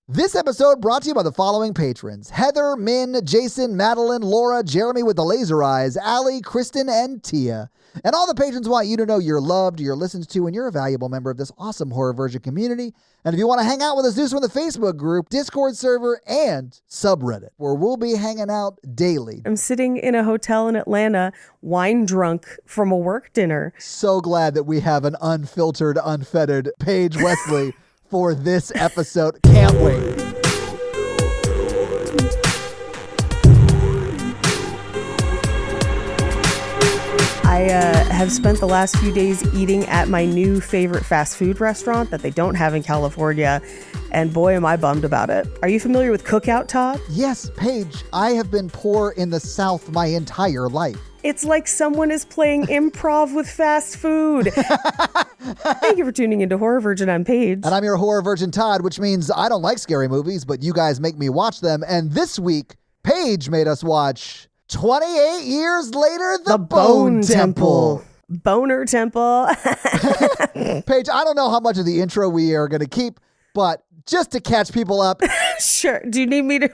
This episode brought to you by the following patrons: Heather, Min, Jason, Madeline, Laura, Jeremy with the laser eyes, Allie, Kristen, and Tia. And all the patrons want you to know you're loved, you're listened to, and you're a valuable member of this awesome Horror Virgin community. And if you want to hang out with us, do so in the Facebook group, Discord server, and subreddit, where we'll be hanging out daily. I'm sitting in a hotel in Atlanta, wine drunk from a work dinner. So glad that we have an unfiltered, unfettered Paige Wesley for this episode. Can't wait. I have spent the last few days eating at my new favorite fast food restaurant that they don't have in California, and boy, am I bummed about it. Are you familiar with Cookout, Todd? Yes, Paige. I have been poor in the South my entire life. It's like someone is playing improv with fast food. Thank you for tuning into Horror Virgin. I'm Paige. And I'm your Horror Virgin Todd, which means I don't like scary movies, but you guys make me watch them. And this week, Paige made us watch 28 Years Later, The Bone Temple. Boner Temple. Paige, I don't know how much of the intro we are going to keep, but just to catch people up. Sure. Do you need me to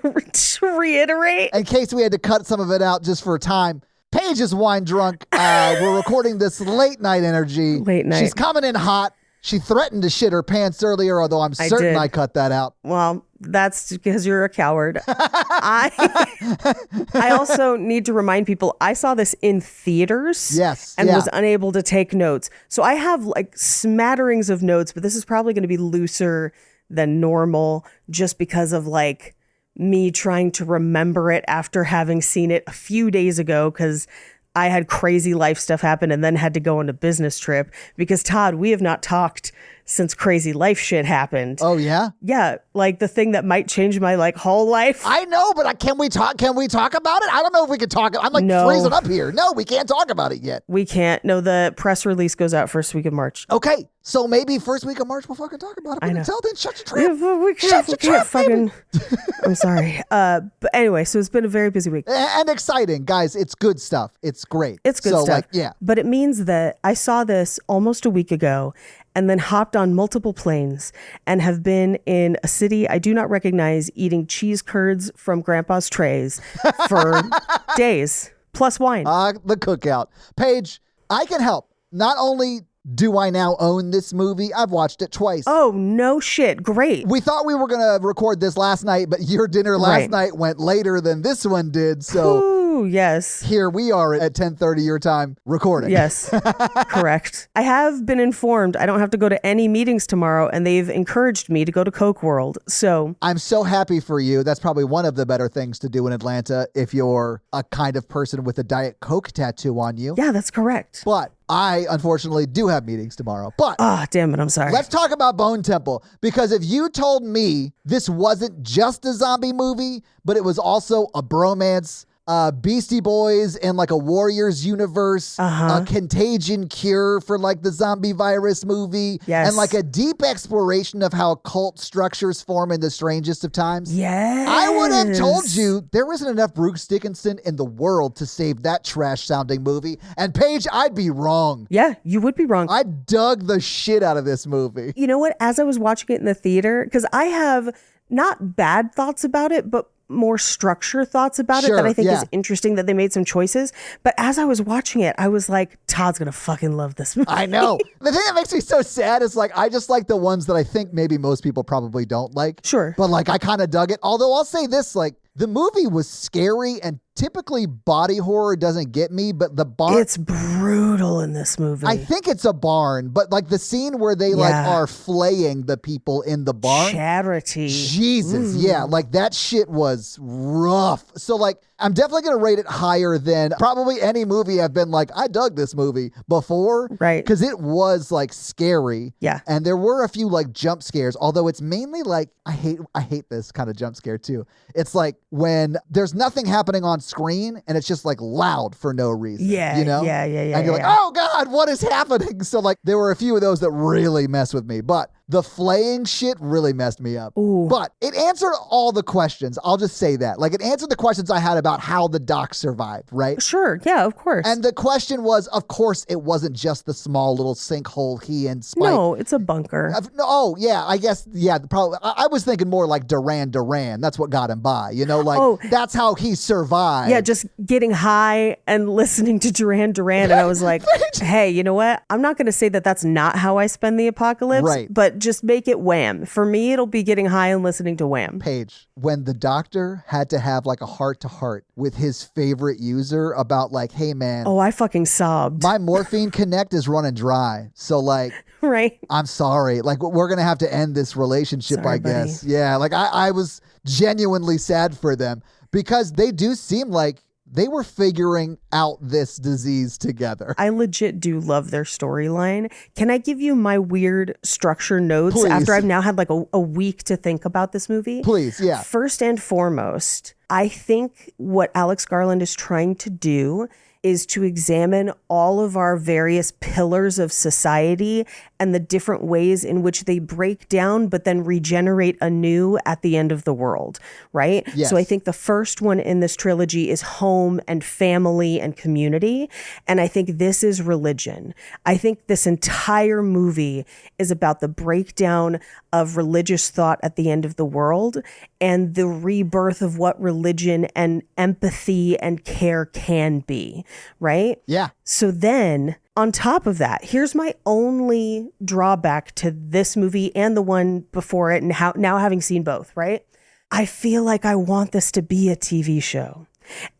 reiterate? In case we had to cut some of it out just for time. Paige is wine drunk. We're recording this late night energy. Late night. She's coming in hot. She threatened to shit her pants earlier, although I'm certain I cut that out. Well, that's because you're a coward. I also need to remind people, I saw this in theaters. Yes. And was unable to take notes. So I have like smatterings of notes, but this is probably going to be looser than normal just because of like me trying to remember it after having seen it a few days ago, because I had crazy life stuff happen and then had to go on a business trip. Because Todd, we have not talked since crazy life shit happened. Oh yeah? Yeah, like the thing that might change my like whole life. I know, but can we talk about it? I don't know if we can talk. I'm like freezing up here. No, we can't talk about it yet. We can't. No, the press release goes out first week of March. Okay, so maybe first week of March we'll fucking talk about it. But until then, shut your trap. We can't fucking. I'm sorry. But anyway, so it's been a very busy week. And exciting, guys. It's good stuff. It's great. It's good stuff. Like, yeah. But it means that I saw this almost a week ago and then hopped on multiple planes and have been in a city I do not recognize eating cheese curds from grandpa's trays for days, plus wine. The Cookout. Paige, I can help. Not only do I now own this movie, I've watched it twice. Oh, no shit. Great. We thought we were going to record this last night, but your dinner last night went later than this one did. So ooh, yes. Here we are at 10:30 your time recording. Yes, correct. I have been informed I don't have to go to any meetings tomorrow, and they've encouraged me to go to Coke World. So I'm so happy for you. That's probably one of the better things to do in Atlanta if you're a kind of person with a Diet Coke tattoo on you. Yeah, that's correct. But I, unfortunately, do have meetings tomorrow. But damn it, I'm sorry. Let's talk about Bone Temple, because if you told me this wasn't just a zombie movie, but it was also a bromance, Beastie Boys and like a Warriors universe, a contagion cure for like the zombie virus movie, and like a deep exploration of how cult structures form in the strangest of times. Yes. I would have told you there isn't enough Bruce Dickinson in the world to save that trash sounding movie. And Paige, I'd be wrong. Yeah, you would be wrong. I dug the shit out of this movie. You know what? As I was watching it in the theater, because I have not bad thoughts about it, but more structure thoughts about it that I think is interesting that they made some choices. But as I was watching it, I was like, Todd's gonna fucking love this movie. I know. The thing that makes me so sad is like, I just like the ones that I think maybe most people probably don't like. Sure. But like, I kind of dug it. Although I'll say this, like, the movie was scary, and typically body horror doesn't get me, but the barn... It's brutal in this movie. I think it's a barn, but like the scene where they like are flaying the people in the barn. Charity. Jesus, yeah. Like that shit was rough. So like, I'm definitely going to rate it higher than probably any movie I've been like, I dug this movie before. Right. Because it was like scary. Yeah. And there were a few like jump scares, although it's mainly like, I hate this kind of jump scare too. It's like when there's nothing happening on screen and it's just like loud for no reason. Yeah. You know? Yeah. And you're like, oh God, what is happening? So like there were a few of those that really mess with me. But The flaying shit really messed me up. Ooh. But it answered all the questions. I'll just say that. Like, it answered the questions I had about how the doc survived, right? Sure. Yeah, of course. And the question was, of course, it wasn't just the small little sinkhole he and Spike. No, it's a bunker. Oh, yeah, I guess, yeah, probably. I was thinking more like Duran Duran. That's what got him by, that's how he survived. Yeah, just getting high and listening to Duran Duran. And I was like, hey, you know what? I'm not going to say that that's not how I spend the apocalypse, right, but just make it Wham. For me, it'll be getting high and listening to Wham. Paige, when the doctor had to have like a heart-to-heart with his favorite user about like, hey, man. Oh, I fucking sobbed. My morphine connect is running dry. So like, right. I'm sorry. Like, we're going to have to end this relationship, Sorry, I guess. buddy. Yeah. Like, I was genuinely sad for them because they do seem like they were figuring out this disease together. I legit do love their storyline. Can I give you my weird structure notes Please. after I've now had like a week to think about this movie? Please, yeah. First and foremost, I think what Alex Garland is trying to do is to examine all of our various pillars of society and the different ways in which they break down but then regenerate anew at the end of the world, right? Yes. So I think the first one in this trilogy is home and family and community, and I think this is religion. I think this entire movie is about the breakdown of religious thought at the end of the world and the rebirth of what religion and empathy and care can be, right? Yeah. So then, on top of that, here's my only drawback to this movie and the one before it, and now having seen both, right? I feel like I want this to be a TV show.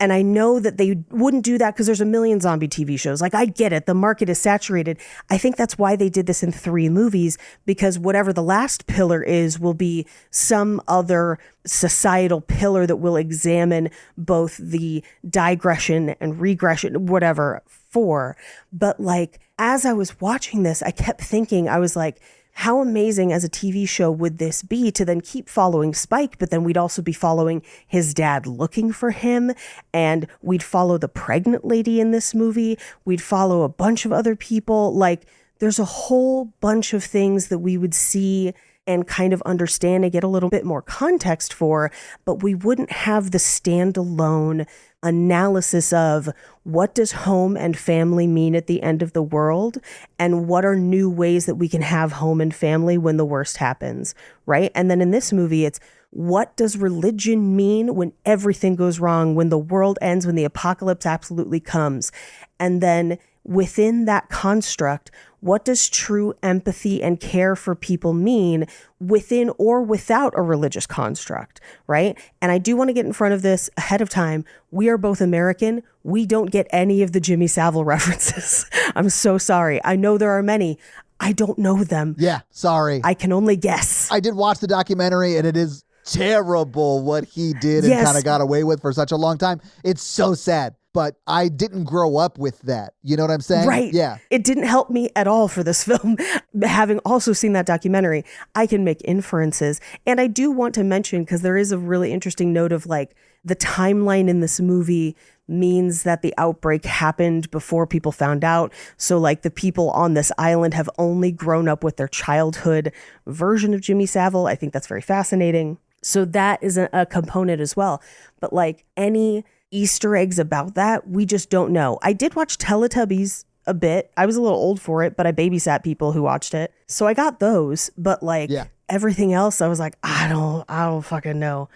And I know that they wouldn't do that because there's a million zombie TV shows. Like, I get it. The market is saturated. I think that's why they did this in 3 movies, because whatever the last pillar is will be some other societal pillar that will examine both the digression and regression, whatever, for. But like, as I was watching this, I kept thinking, I was like, how amazing as a TV show would this be to then keep following Spike, but then we'd also be following his dad looking for him, and we'd follow the pregnant lady in this movie. We'd follow a bunch of other people. Like, there's a whole bunch of things that we would see and kind of understand and get a little bit more context for, but we wouldn't have the standalone analysis of what does home and family mean at the end of the world, and what are new ways that we can have home and family when the worst happens, right? And then in this movie, it's what does religion mean when everything goes wrong, when the world ends, when the apocalypse absolutely comes? And then within that construct, what does true empathy and care for people mean within or without a religious construct, right? And I do want to get in front of this ahead of time. We are both American. We don't get any of the Jimmy Savile references. I'm so sorry. I know there are many. I don't know them. Yeah, sorry. I can only guess. I did watch the documentary, and it is terrible what he did and kind of got away with for such a long time. It's so sad. But I didn't grow up with that. You know what I'm saying? Right. Yeah. It didn't help me at all for this film. Having also seen that documentary, I can make inferences. And I do want to mention, because there is a really interesting note of like the timeline in this movie means that the outbreak happened before people found out. So like the people on this island have only grown up with their childhood version of Jimmy Savile. I think that's very fascinating. So that is a component as well. But like any Easter eggs about that, we just don't know. I did watch Teletubbies a bit. I was a little old for it, but I babysat people who watched it. So I got those, but like everything else, I was like, I don't fucking know.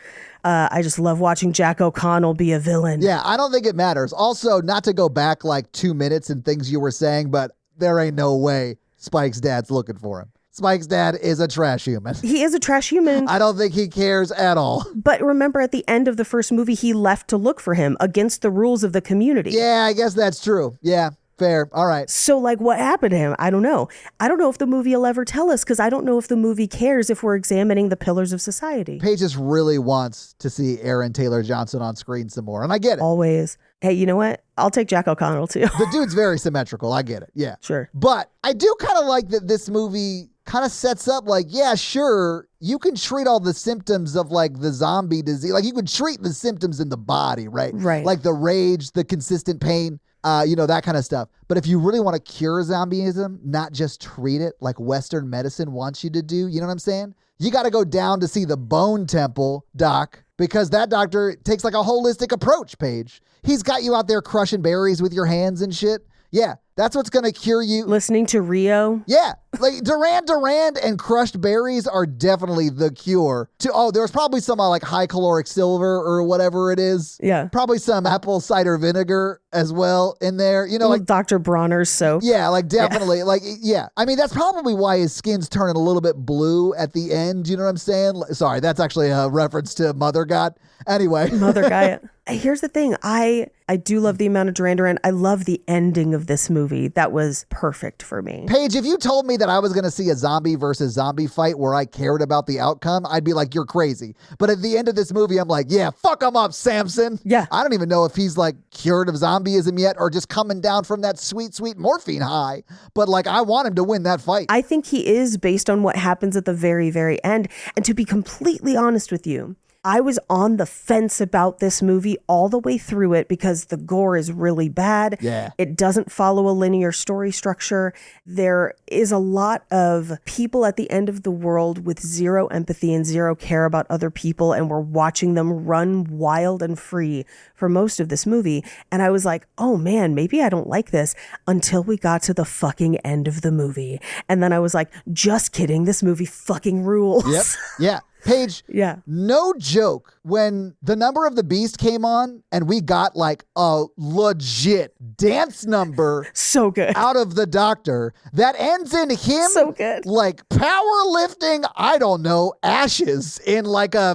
I just love watching Jack O'Connell be a villain. Yeah, I don't think it matters. Also, not to go back like 2 minutes and things you were saying, but there ain't no way Spike's dad's looking for him. Spike's dad is a trash human. He is a trash human. I don't think he cares at all. But remember, at the end of the first movie, he left to look for him against the rules of the community. Yeah, I guess that's true. Yeah, fair. All right. So, like, what happened to him? I don't know. I don't know if the movie will ever tell us, because I don't know if the movie cares if we're examining the pillars of society. Paige just really wants to see Aaron Taylor Johnson on screen some more, and I get it. Always. Hey, you know what? I'll take Jack O'Connell, too. The dude's very symmetrical. I get it. Yeah. Sure. But I do kind of like that this movie kind of sets up like, yeah, sure, you can treat all the symptoms of like the zombie disease. Like you can treat the symptoms in the body, right? Right. Like the rage, the consistent pain. That kind of stuff. But if you really want to cure zombieism, not just treat it like Western medicine wants you to do, you know what I'm saying? You got to go down to see the Bone Temple doc, because that doctor takes like a holistic approach, Paige. He's got you out there crushing berries with your hands and shit. Yeah, that's what's going to cure you. Listening to Rio. Yeah, like Duran Duran and crushed berries are definitely the cure to, there's probably some like high caloric silver or whatever it is. Yeah. Probably some apple cider vinegar as well in there. Like Dr. Bronner's soap. Yeah, like definitely. Yeah. I mean, that's probably why his skin's turning a little bit blue at the end. You know what I'm saying? Sorry, that's actually a reference to Mother God. Anyway. Mother Gaia. Here's the thing. I do love the amount of Duran Duran. I love the ending of this movie. That was perfect for me. Paige, if you told me that I was going to see a zombie versus zombie fight where I cared about the outcome, I'd be like, you're crazy. But at the end of this movie, I'm like, yeah, fuck him up, Samson. Yeah. I don't even know if he's like cured of zombieism yet or just coming down from that sweet, sweet morphine high. But like, I want him to win that fight. I think he is, based on what happens at the very, very end. And to be completely honest with you, I was on the fence about this movie all the way through it because the gore is really bad. Yeah. It doesn't follow a linear story structure. There is a lot of people at the end of the world with zero empathy and zero care about other people, and we're watching them run wild and free for most of this movie. And I was like, oh man, maybe I don't like this, until we got to the fucking end of the movie. And then I was like, just kidding, this movie fucking rules. Yep. Yeah. Paige, yeah. No joke, when The Number of the Beast came on and we got like a legit dance number so good out of the doctor that ends in him so good, like powerlifting, I don't know, ashes in like I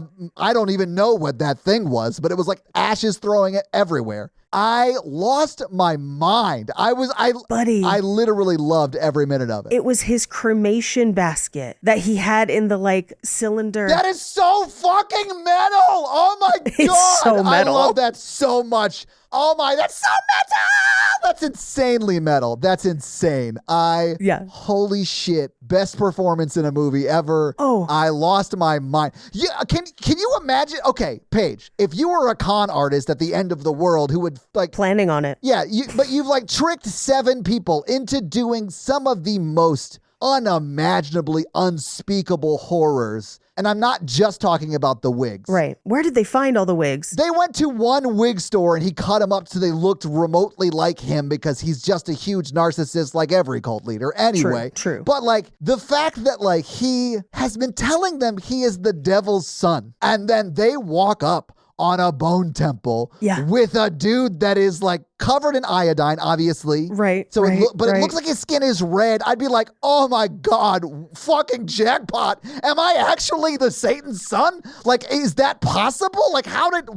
don't even know what that thing was, but it was like ashes throwing it everywhere. I lost my mind. Buddy, I literally loved every minute of it. It was his cremation basket that he had in the like cylinder. That is so fucking metal. Oh my God. It's so metal. I love that so much. Oh my, that's so metal. That's insanely metal. That's insane. Holy shit. Best performance in a movie ever. Oh. I lost my mind. Yeah, can you imagine? Okay, Paige, if you were a con artist at the end of the world who would like planning on it. Yeah, but you've like tricked 7 people into doing some of the most unimaginably unspeakable horrors. And I'm not just talking about the wigs. Right. Where did they find all the wigs? They went to one wig store and he cut them up so they looked remotely like him because he's just a huge narcissist like every cult leader. Anyway. True. But like the fact that like he has been telling them he is the devil's son, and then they walk up on a bone temple with a dude that is like covered in iodine, obviously. Right. So it looks like his skin is red. I'd be like, oh my God, fucking jackpot. Am I actually the Satan's son? Like, is that possible? Like, how does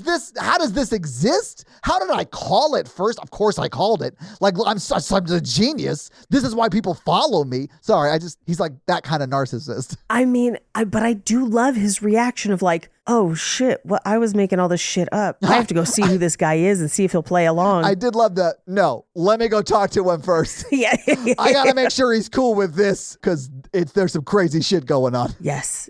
this exist? How did I call it first? Of course I called it. Like, I'm a genius. This is why people follow me. Sorry, he's like that kind of narcissist. I mean, but I do love his reaction of like, oh shit, well, I was making all this shit up. I have to go see who this guy is and see if he'll play along. I did love that. No, let me go talk to him first. Yeah. I got to make sure he's cool with this because there's some crazy shit going on. Yes.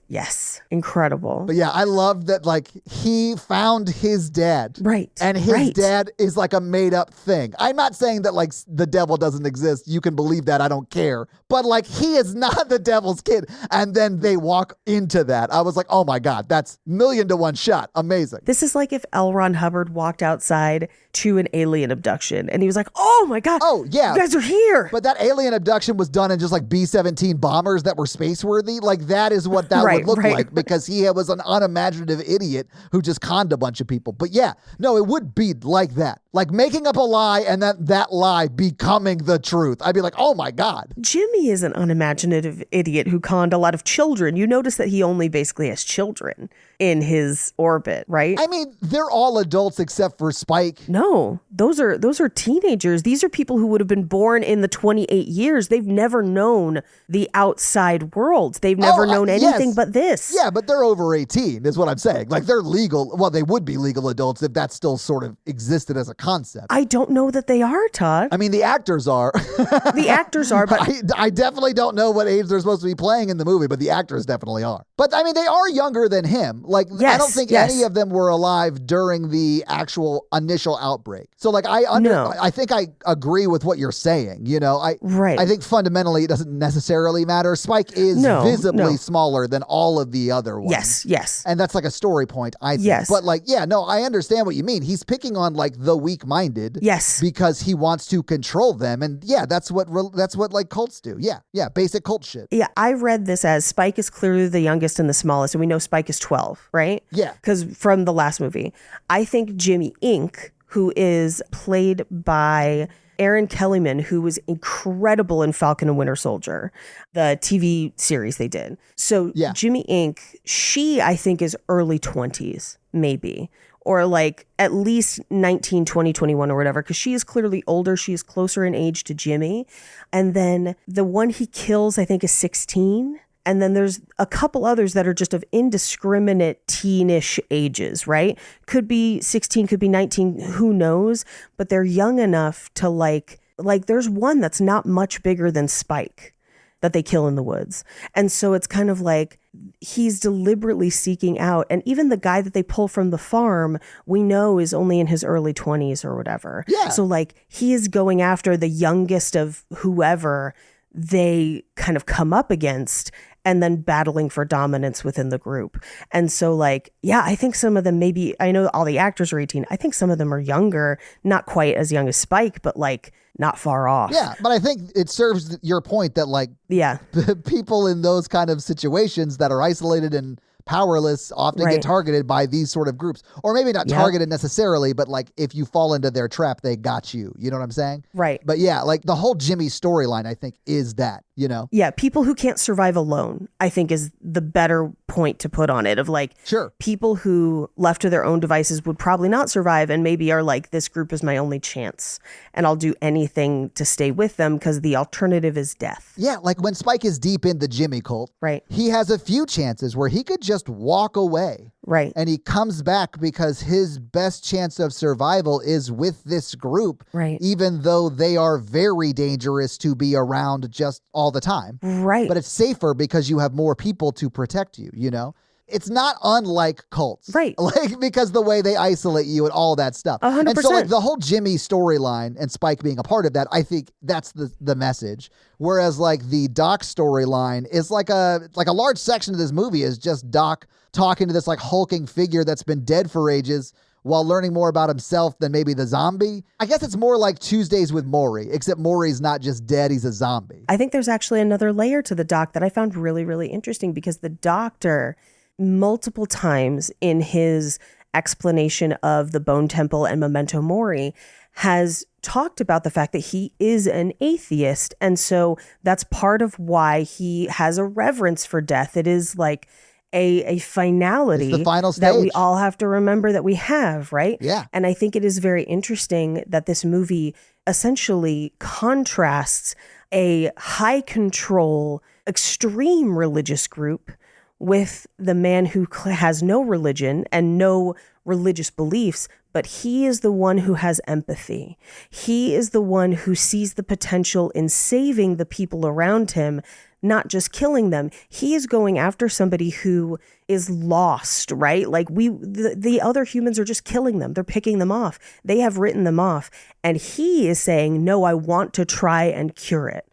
Incredible. But yeah, I love that like he found his dad. Right. And his dad is like a made up thing. I'm not saying that like the devil doesn't exist. You can believe that. I don't care. But like he is not the devil's kid. And then they walk into that. I was like, oh my God, that's 1,000,000 to 1 shot. Amazing. This is like if Ron Hubbard walked outside to an alien abduction and he was like, oh my God. Oh yeah. You guys are here. But that alien abduction was done in just like B-17 bombers that were space worthy. Like that is what that would look like because he was an unimaginative idiot who just conned a bunch of people. But yeah, no, it would be like that. Like making up a lie and that lie becoming the truth. I'd be like, oh my God. Jimmy is an unimaginative idiot who conned a lot of children. You notice that he only basically has children in his orbit, right? I mean, they're all adults except for Spike. No, those are teenagers. These are people who would have been born in the 28 years. They've never known the outside world. They've never known anything but this. Yeah, but they're over 18 is what I'm saying. Like they're legal. Well, they would be legal adults if that still sort of existed as a concept. I don't know that they are, Todd. I mean, the actors are. The actors are, but I definitely don't know what age they're supposed to be playing in the movie, but the actors definitely are. But I mean, they are younger than him. Like, I don't think any of them were alive during the actual initial outbreak. So like, I think I agree with what you're saying. You know, I think fundamentally it doesn't necessarily matter. Spike is visibly smaller than all of the other ones. Yes. And that's like a story point, I think. Yes. But like, I understand what you mean. He's picking on like the weak-minded. Yes. Because he wants to control them. And that's what like cults do. Yeah. Basic cult shit. Yeah. I read this as Spike is clearly the youngest and the smallest. And we know Spike is 12, right? Yeah. Because from the last movie, I think Jimmy Ink, who is played by Aaron Kellyman, who was incredible in Falcon and Winter Soldier, the TV series they did. So Jimmy Ink, she, I think, is early 20s, maybe, or like at least 19, 20, 21 or whatever, because she is clearly older. She is closer in age to Jimmy. And then the one he kills, I think, is 16. And then there's a couple others that are just of indiscriminate teenish ages, right? Could be 16, could be 19, who knows? But they're young enough to like there's one that's not much bigger than Spike that they kill in the woods. And so it's kind of like he's deliberately seeking out. And even the guy that they pull from the farm, we know is only in his early 20s or whatever. Yeah. So like he is going after the youngest of whoever they kind of come up against and then battling for dominance within the group. And so like, I think some of them maybe, I know all the actors are 18. I think some of them are younger, not quite as young as Spike, but like not far off. Yeah, but I think it serves your point that like people in those kind of situations that are isolated and powerless often get targeted by these sort of groups. Or maybe not targeted necessarily, but like if you fall into their trap, they got you. You know what I'm saying? Right. But like the whole Jimmy storyline, I think, is that, you know? Yeah, people who can't survive alone, I think is the better point to put on it, of like people who left to their own devices would probably not survive and maybe are like, this group is my only chance and I'll do anything to stay with them because the alternative is death. Yeah, like when Spike is deep in the Jimmy cult, he has a few chances where he could just walk away. Right. And he comes back because his best chance of survival is with this group. Right. Even though they are very dangerous to be around just all the time. Right. But it's safer because you have more people to protect you, you know? It's not unlike cults. Right. Like, because the way they isolate you and all that stuff. 100%. And so like the whole Jimmy storyline and Spike being a part of that, I think that's the message. Whereas like the Doc storyline is like a large section of this movie is just Doc talking to this like hulking figure that's been dead for ages while learning more about himself than maybe the zombie. I guess it's more like Tuesdays with Maury, except Maury's not just dead, he's a zombie. I think there's actually another layer to the Doc that I found really, really interesting, because the doctor multiple times in his explanation of the Bone Temple and Memento Mori has talked about the fact that he is an atheist. And so that's part of why he has a reverence for death. It is like a finality, the final stage that we all have to remember that we have, right? Yeah. And I think it is very interesting that this movie essentially contrasts a high control, extreme religious group with the man who has no religion and no religious beliefs, but he is the one who has empathy. He is the one who sees the potential in saving the people around him, not just killing them. He is going after somebody who is lost, right? Like the other humans are just killing them. They're picking them off. They have written them off. And he is saying, no, I want to try and cure it.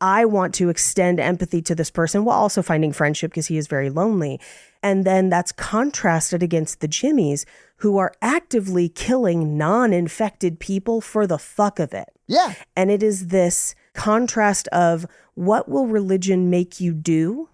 I want to extend empathy to this person while also finding friendship because he is very lonely. And then that's contrasted against the Jimmies, who are actively killing non-infected people for the fuck of it. Yeah. And it is this contrast of what will religion make you do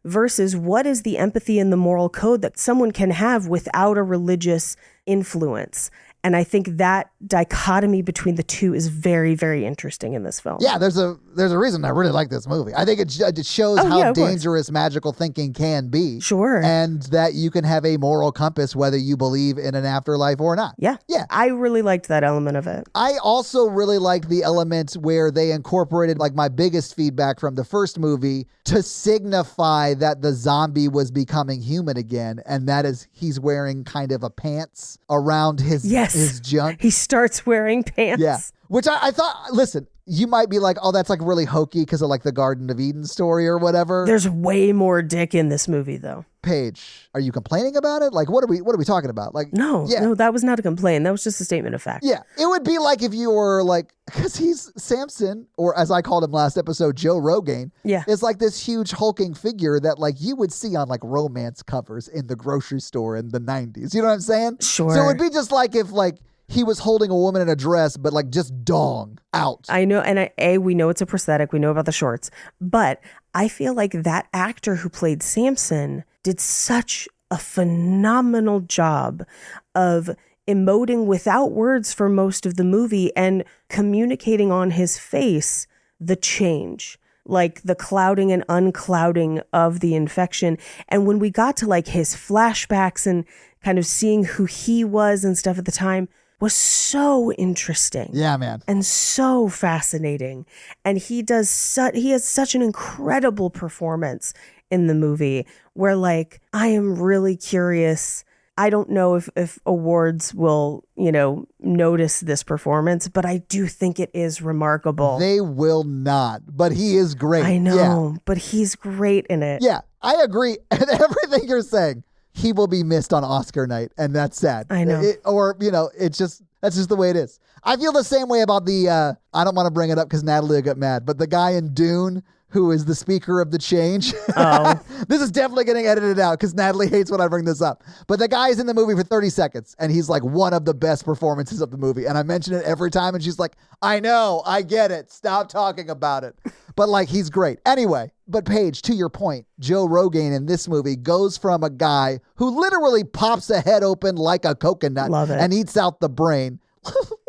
versus what is the empathy and the moral code that someone can have without a religious influence. And I think that dichotomy between the two is very, very interesting in this film. Yeah, there's a reason I really like this movie. I think it shows how dangerous magical thinking can be. Sure. And that you can have a moral compass whether you believe in an afterlife or not. Yeah. Yeah. I really liked that element of it. I also really liked the element where they incorporated like my biggest feedback from the first movie to signify that the zombie was becoming human again. And that is he's wearing kind of a pants around his junk. He starts wearing pants. Yeah. Which I thought, listen, you might be like, oh, that's like really hokey because of like the Garden of Eden story or whatever. There's way more dick in this movie, though. Paige, are you complaining about it? Like, what are we talking about? Like, No, that was not a complaint. That was just a statement of fact. Yeah, it would be like if you were like, because he's Samson, or as I called him last episode, Joe Rogan. Yeah. It's like this huge hulking figure that like you would see on like romance covers in the grocery store in the 90s. You know what I'm saying? Sure. So it would be just like if like he was holding a woman in a dress, but like just dong out. I know, and we know it's a prosthetic. We know about the shorts. But I feel like that actor who played Samson did such a phenomenal job of emoting without words for most of the movie and communicating on his face the change, like the clouding and unclouding of the infection. And when we got to like his flashbacks and kind of seeing who he was and stuff at the time was so interesting. Yeah, man. And so fascinating. And he has such an incredible performance in the movie where like, I am really curious. I don't know if awards will, notice this performance, but I do think it is remarkable. They will not, but he is great. I know, but he's great in it. Yeah, I agree. And everything you're saying, he will be missed on Oscar night, and that's sad. I know. That's just the way it is. I feel the same way about the, I don't want to bring it up because Natalie will get mad, but the guy in Dune who is the speaker of the change. Oh. This is definitely getting edited out because Natalie hates when I bring this up. But the guy's in the movie for 30 seconds, and he's like one of the best performances of the movie. And I mention it every time, and she's like, I know, I get it. Stop talking about it. But like, he's great. Anyway, but Paige, to your point, Joe Rogan in this movie goes from a guy who literally pops a head open like a coconut and eats out the brain.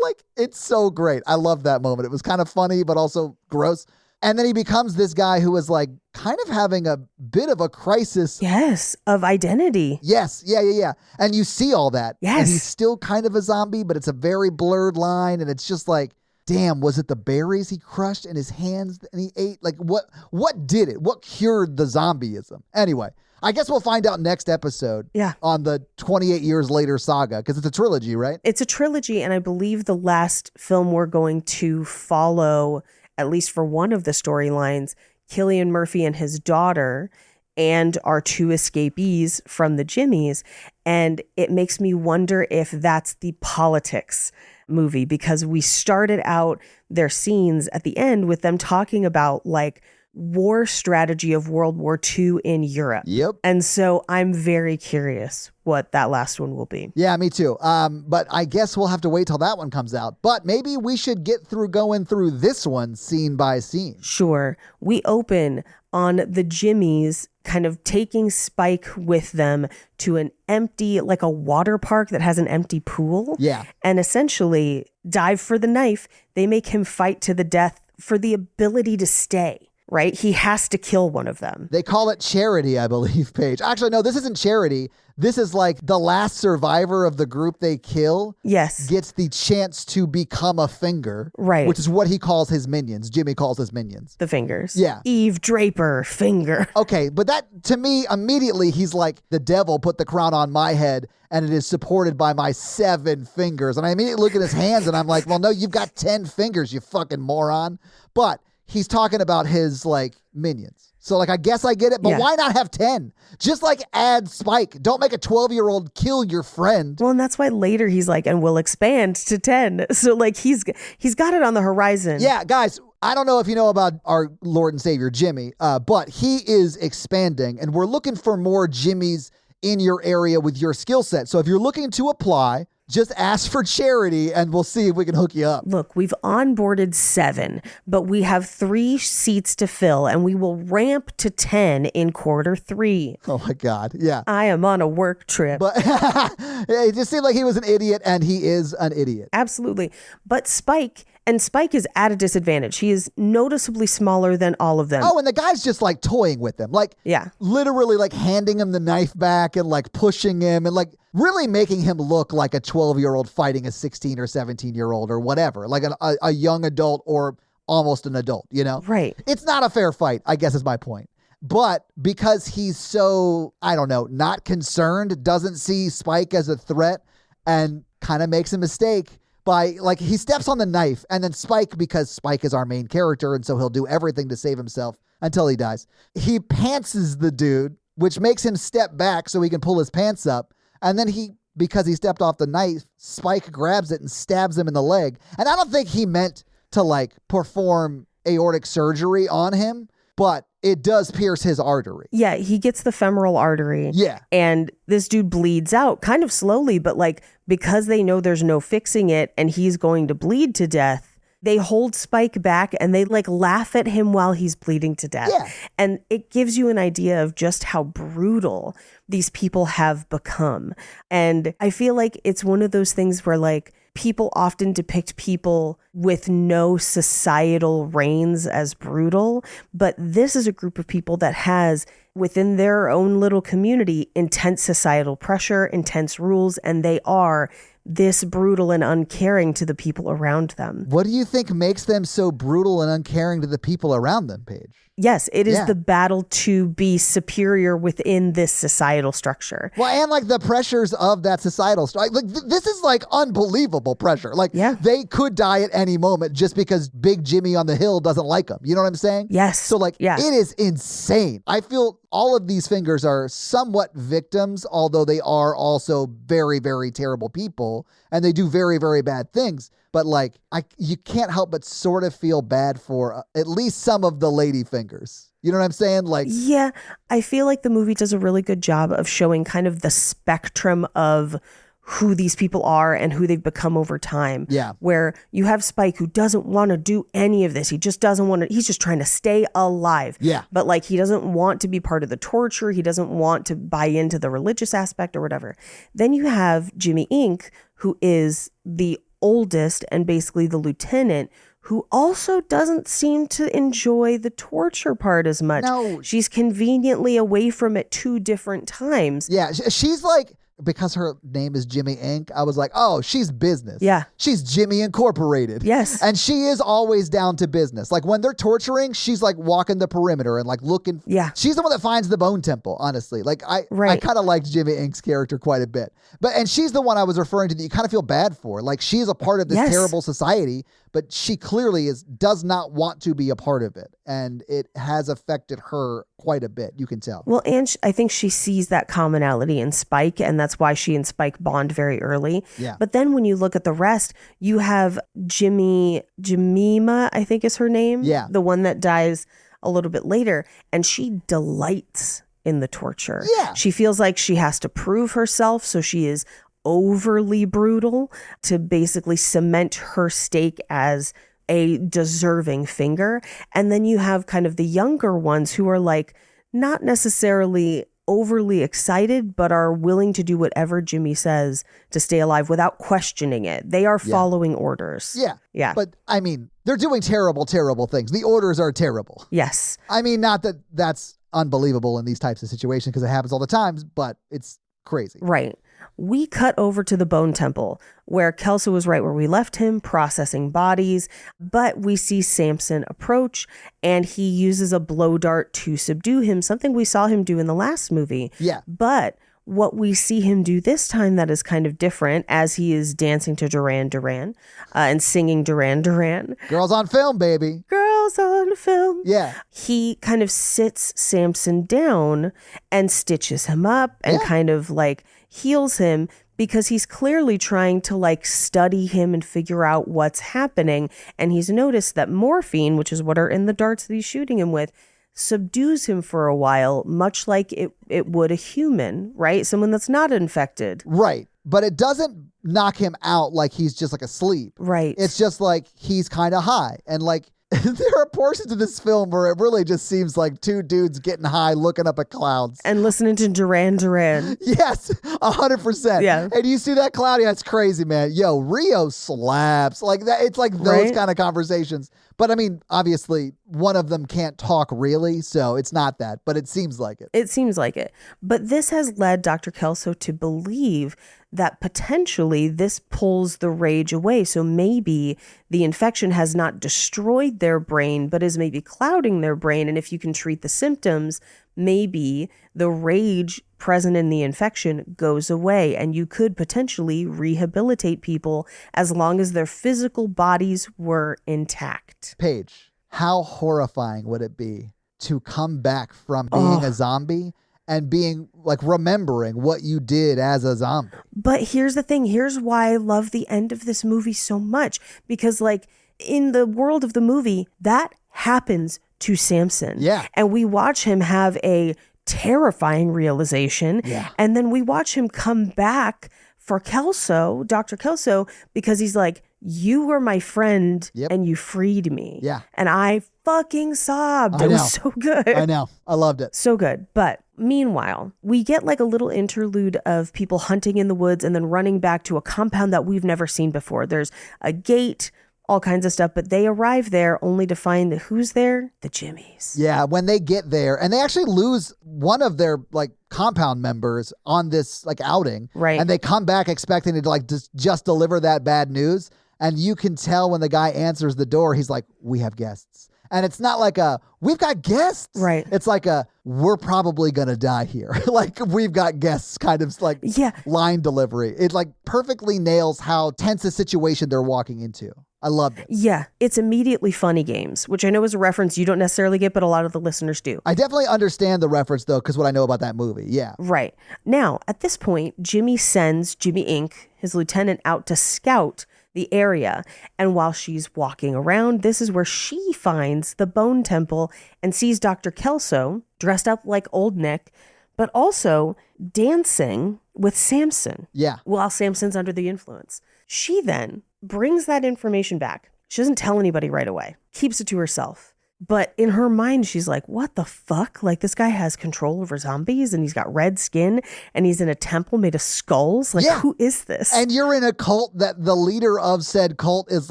Like, it's so great. I love that moment. It was kind of funny, but also gross. And then he becomes this guy who is like kind of having a bit of a crisis. Yes, of identity. Yes, yeah. And you see all that. Yes. And he's still kind of a zombie, but it's a very blurred line. And it's just like, damn, was it the berries he crushed in his hands and he ate? Like, what did it? What cured the zombieism? Anyway, I guess we'll find out next episode on the 28 years later saga, because it's a trilogy, right? It's a trilogy, and I believe the last film we're going to follow, at least for one of the storylines, Cillian Murphy and his daughter and our two escapees from the Jimmies. And it makes me wonder if that's the politics movie, because we started out their scenes at the end with them talking about like war strategy of World War II in Europe. Yep. And so I'm very curious what that last one will be. Yeah, me too. But I guess we'll have to wait till that one comes out. But maybe we should get through going through this one scene by scene. Sure. We open on the Jimmies kind of taking Spike with them to an empty, like a water park that has an empty pool. Yeah. And essentially dive for the knife. They make him fight to the death for the ability to stay. Right? He has to kill one of them. They call it charity, I believe, Paige. Actually, no, this isn't charity. This is like the last survivor of the group they kill gets the chance to become a finger. Right. Which is what he calls his minions. Jimmy calls his minions. The fingers. Yeah. Eve Draper, finger. Okay, but that, to me, immediately he's like, the devil put the crown on my head and it is supported by my 7 fingers. And I immediately look at his hands and I'm like, well, no, you've got 10 fingers, you fucking moron. But he's talking about his, like, minions. So, like, I guess I get it, but why not have 10? Just, like, add Spike. Don't make a 12-year-old kill your friend. Well, and that's why later he's like, and we'll expand to 10. So, like, he's got it on the horizon. Yeah, guys, I don't know if you know about our Lord and Savior, Jimmy, but he is expanding, and we're looking for more Jimmys in your area with your skill set. So if you're looking to apply, just ask for charity and we'll see if we can hook you up. Look, we've onboarded 7, but we have 3 seats to fill and we will ramp to 10 in quarter 3. Oh my God. Yeah. I am on a work trip. But it just seemed like he was an idiot, and he is an idiot. Absolutely. But Spike is at a disadvantage. He is noticeably smaller than all of them. Oh, and the guy's just like toying with him. Like, literally like handing him the knife back and like pushing him and like really making him look like a 12-year-old fighting a 16 or 17-year-old or whatever, like a young adult or almost an adult, you know? Right. It's not a fair fight, I guess is my point. But because he's so, I don't know, not concerned, doesn't see Spike as a threat and kind of makes a mistake. by, like, he steps on the knife, and then Spike, because Spike is our main character, and so he'll do everything to save himself until he dies. He pantses the dude, which makes him step back so he can pull his pants up. And then because he stepped off the knife, Spike grabs it and stabs him in the leg. And I don't think he meant to, like, perform aortic surgery on him, but it does pierce his artery. Yeah, he gets the femoral artery. Yeah. And this dude bleeds out kind of slowly, but like because they know there's no fixing it and he's going to bleed to death, they hold Spike back and they like laugh at him while he's bleeding to death. Yeah. And it gives you an idea of just how brutal these people have become. And I feel like it's one of those things where like people often depict people with no societal reins as brutal, but this is a group of people that has within their own little community intense societal pressure, intense rules, and they are this brutal and uncaring to the people around them. What do you think makes them so brutal and uncaring to the people around them, Paige? Yes, it is the battle to be superior within this societal structure. Well, and like the pressures of that societal structure. Like, this is like unbelievable pressure. Like, they could die at any moment just because Big Jimmy on the hill doesn't like them. You know what I'm saying? Yes. So like, it is insane. I feel all of these fingers are somewhat victims, although they are also very, very terrible people and they do very, very bad things. But like, you can't help but sort of feel bad for at least some of the lady fingers. You know what I'm saying? Like, yeah, I feel like the movie does a really good job of showing kind of the spectrum of who these people are and who they've become over time. Yeah. Where you have Spike who doesn't want to do any of this. He just doesn't want to, he's just trying to stay alive. Yeah. But like, he doesn't want to be part of the torture. He doesn't want to buy into the religious aspect or whatever. Then you have Jimmy Inc., who is the oldest and basically the lieutenant, who also doesn't seem to enjoy the torture part as much. No. She's conveniently away from it 2 different times. Yeah, she's like, because her name is Jimmy Inc., I was like, oh, she's business. Yeah. She's Jimmy Incorporated. Yes. And she is always down to business. Like when they're torturing, she's like walking the perimeter and like looking. Yeah. She's the one that finds the bone temple, honestly. Like I kind of liked Jimmy Inc's character quite a bit. And she's the one I was referring to that you kind of feel bad for. Like she's a part of this terrible society, but she clearly does not want to be a part of it. And it has affected her quite a bit, you can tell. Well, and I think she sees that commonality in Spike, and that's why she and Spike bond very early. Yeah. But then when you look at the rest, you have Jemima, I think is her name. Yeah. The one that dies a little bit later, and she delights in the torture. Yeah. She feels like she has to prove herself, so she is overly brutal to basically cement her stake as a deserving finger. And then you have kind of the younger ones who are like not necessarily overly excited, but are willing to do whatever Jimmy says to stay alive without questioning it. They are following orders. Yeah. Yeah. But I mean, they're doing terrible, terrible things. The orders are terrible. Yes. I mean, not that that's unbelievable in these types of situations because it happens all the time, but it's crazy. Right. We cut over to the Bone Temple, where Kelso was right where we left him, processing bodies, but we see Samson approach, and he uses a blow dart to subdue him, something we saw him do in the last movie. Yeah. But what we see him do this time that is kind of different, as he is dancing to Duran Duran and singing Duran Duran. Girls on film, baby. Girls on film. Yeah. He kind of sits Samson down and stitches him up and kind of like heals him, because he's clearly trying to like study him and figure out what's happening. And he's noticed that morphine, which is what are in the darts that he's shooting him with, subdues him for a while, much like it would a human, right? Someone that's not infected. Right. But it doesn't knock him out like he's just like asleep. Right. It's just like he's kind of high. And like there are portions of this film where it really just seems like 2 dudes getting high, looking up at clouds. And listening to Duran Duran. Yes, 100%. Yeah. And you see that cloud? Yeah, it's crazy, man. Yo, Rio slaps. Like that. It's like those kind of conversations. But I mean, obviously, one of them can't talk really, so it's not that. But it seems like it. It seems like it. But this has led Dr. Kelso to believe that potentially this pulls the rage away. So maybe the infection has not destroyed their brain, but is maybe clouding their brain. And if you can treat the symptoms, maybe the rage present in the infection goes away and you could potentially rehabilitate people as long as their physical bodies were intact. Paige, how horrifying would it be to come back from being a zombie and being like remembering what you did as a zombie? But here's the thing. Here's why I love the end of this movie so much, because like in the world of the movie, that happens to Samson. Yeah. And we watch him have a terrifying realization. Yeah. And then we watch him come back for Kelso, Dr. Kelso, because he's like, you were my friend and you freed me. Yeah. And I fucking sobbed. It was so good. I know. I loved it. So good. But meanwhile, we get like a little interlude of people hunting in the woods and then running back to a compound that we've never seen before. There's a gate, all kinds of stuff, but they arrive there only to find who's there? The Jimmies. Yeah, when they get there, and they actually lose one of their like compound members on this like outing. Right. And they come back expecting to like just deliver that bad news. And you can tell when the guy answers the door, he's like, we have guests. And it's not like we've got guests. Right. It's like we're probably going to die here. Like we've got guests kind of like line delivery. It like perfectly nails how tense a situation they're walking into. I loved it. Yeah. It's immediately funny games, which I know is a reference you don't necessarily get, but a lot of the listeners do. I definitely understand the reference though, because what I know about that movie. Yeah. Right. Now, at this point, Jimmy sends Jimmy Inc., his lieutenant, out to scout the area. And while she's walking around, this is where she finds the bone temple and sees Dr. Kelso dressed up like old Nick, but also dancing with Samson. Yeah. While Samson's under the influence. She then brings that information back. She doesn't tell anybody right away, keeps it to herself. But in her mind, she's like, what the fuck? Like, this guy has control over zombies and he's got red skin and he's in a temple made of skulls. Like, who is this? And you're in a cult that the leader of said cult is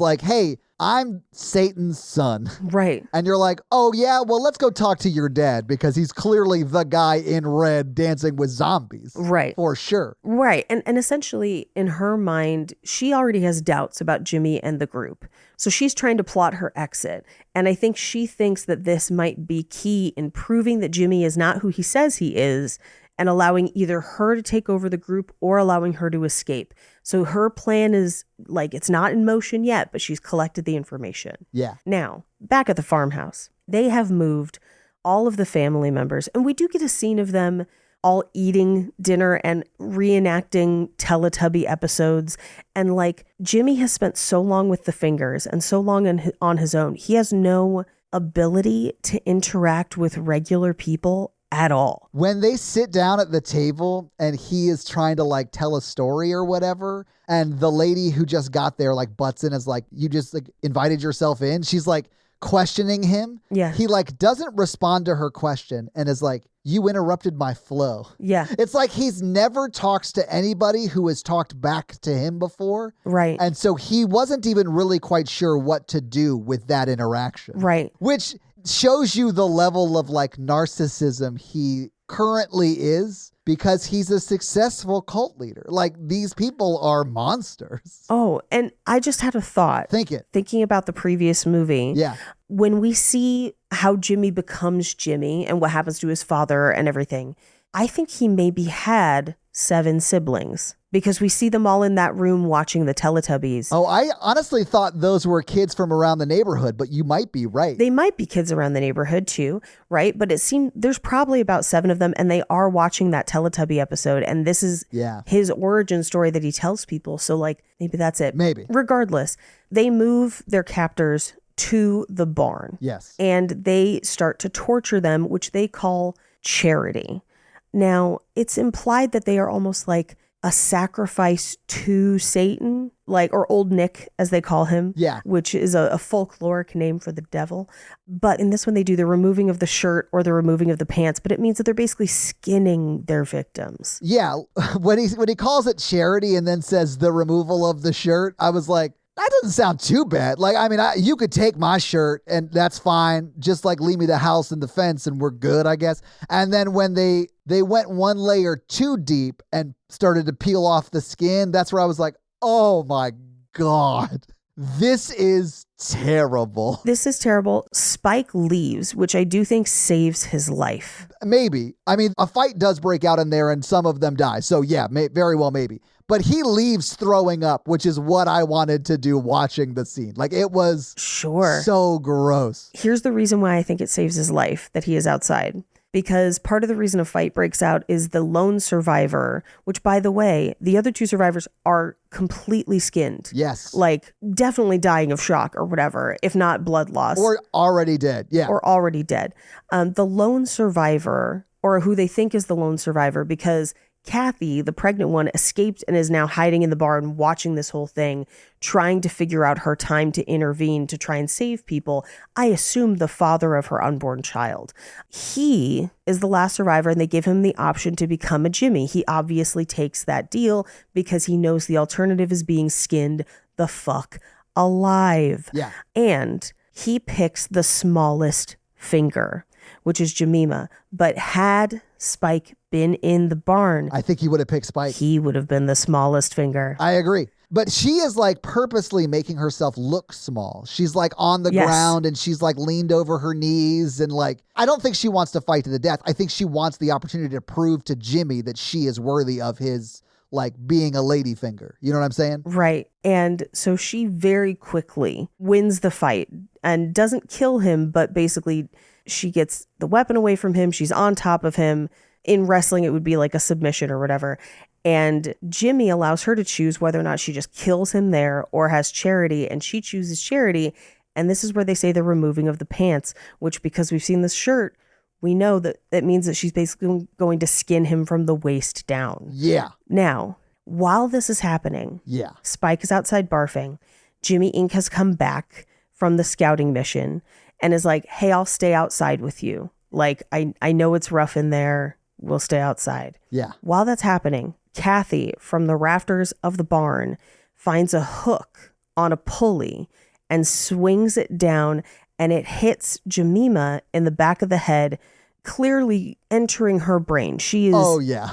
like, hey, I'm Satan's son. Right. And you're like, oh, yeah, well, let's go talk to your dad because he's clearly the guy in red dancing with zombies. Right. For sure. Right. And essentially, in her mind, she already has doubts about Jimmy and the group. So she's trying to plot her exit. And I think she thinks that this might be key in proving that Jimmy is not who he says he is and allowing either her to take over the group or allowing her to escape. So her plan is like, it's not in motion yet, but she's collected the information. Yeah. Now, back at the farmhouse, they have moved all of the family members, and we do get a scene of them all eating dinner and reenacting Teletubby episodes. And like, Jimmy has spent so long with the fingers and so long on his own. He has no ability to interact with regular people at all. When they sit down at the table and he is trying to like tell a story or whatever, and the lady who just got there like butts in is like, you just like invited yourself in. She's like questioning him. Yeah. He like doesn't respond to her question and is like, you interrupted my flow. Yeah. It's like he's never talks to anybody who has talked back to him before. Right. And so he wasn't even really quite sure what to do with that interaction. Right. Which shows you the level of like narcissism he currently is, because he's a successful cult leader. Like, these people are monsters. Oh, and I just had a thought. Thinking about the previous movie. Yeah. When we see how Jimmy becomes Jimmy and what happens to his father and everything, I think he maybe had 7 siblings, because we see them all in that room watching the Teletubbies. Oh, I honestly thought those were kids from around the neighborhood, but you might be right. They might be kids around the neighborhood too, right? But it seemed there's probably about 7 of them, and they are watching that Teletubby episode, and this is his origin story that he tells people. So like, maybe that's it. Maybe. Regardless, they move their captors to the barn. Yes. And they start to torture them, which they call charity. Now, it's implied that they are almost like a sacrifice to Satan, like, or Old Nick, as they call him. Yeah. Which is a folkloric name for the devil. But in this one, they do the removing of the shirt or the removing of the pants, but it means that they're basically skinning their victims. Yeah. When he calls it charity and then says the removal of the shirt, I was like, that doesn't sound too bad. Like, I mean, you could take my shirt and that's fine. Just like leave me the house and the fence and we're good, I guess. And then when they went one layer too deep and started to peel off the skin, that's where I was like, oh my God, This is terrible. This is terrible. Spike leaves, which I do think saves his life. Maybe. I mean, a fight does break out in there and some of them die. So yeah, very well maybe. But he leaves throwing up, which is what I wanted to do watching the scene. Like, it was so gross. Here's the reason why I think it saves his life, that he is outside. Because part of the reason a fight breaks out is the lone survivor, which, by the way, the other two survivors are completely skinned. Yes. Like, definitely dying of shock or whatever, if not blood loss. Or already dead. Yeah. Or already dead. The lone survivor, or who they think is the lone survivor, because Kathy, the pregnant one, escaped and is now hiding in the barn watching this whole thing, trying to figure out her time to intervene to try and save people. I assume the father of her unborn child. He is the last survivor, and they give him the option to become a Jimmy. He obviously takes that deal because he knows the alternative is being skinned the fuck alive. Yeah. And he picks the smallest finger, which is Jemima. But had Spike been in the barn, I think he would have picked Spike. He would have been the smallest finger. I agree. But she is like purposely making herself look small. She's like on the ground and she's like leaned over her knees. And like, I don't think she wants to fight to the death. I think she wants the opportunity to prove to Jimmy that she is worthy of his like being a ladyfinger. You know what I'm saying? Right. And so she very quickly wins the fight and doesn't kill him, but basically she gets the weapon away from him. She's on top of him. In wrestling, it would be like a submission or whatever. And Jimmy allows her to choose whether or not she just kills him there or has Charity, and she chooses Charity. And this is where they say the removing of the pants, which, because we've seen this shirt, we know that that means that she's basically going to skin him from the waist down. Yeah. Now, while this is happening, Spike is outside barfing. Jimmy Inc. has come back from the scouting mission and is like, hey, I'll stay outside with you. Like, I know it's rough in there. We'll stay outside. Yeah. While that's happening, Kathy from the rafters of the barn finds a hook on a pulley and swings it down, and it hits Jemima in the back of the head, clearly entering her brain. She is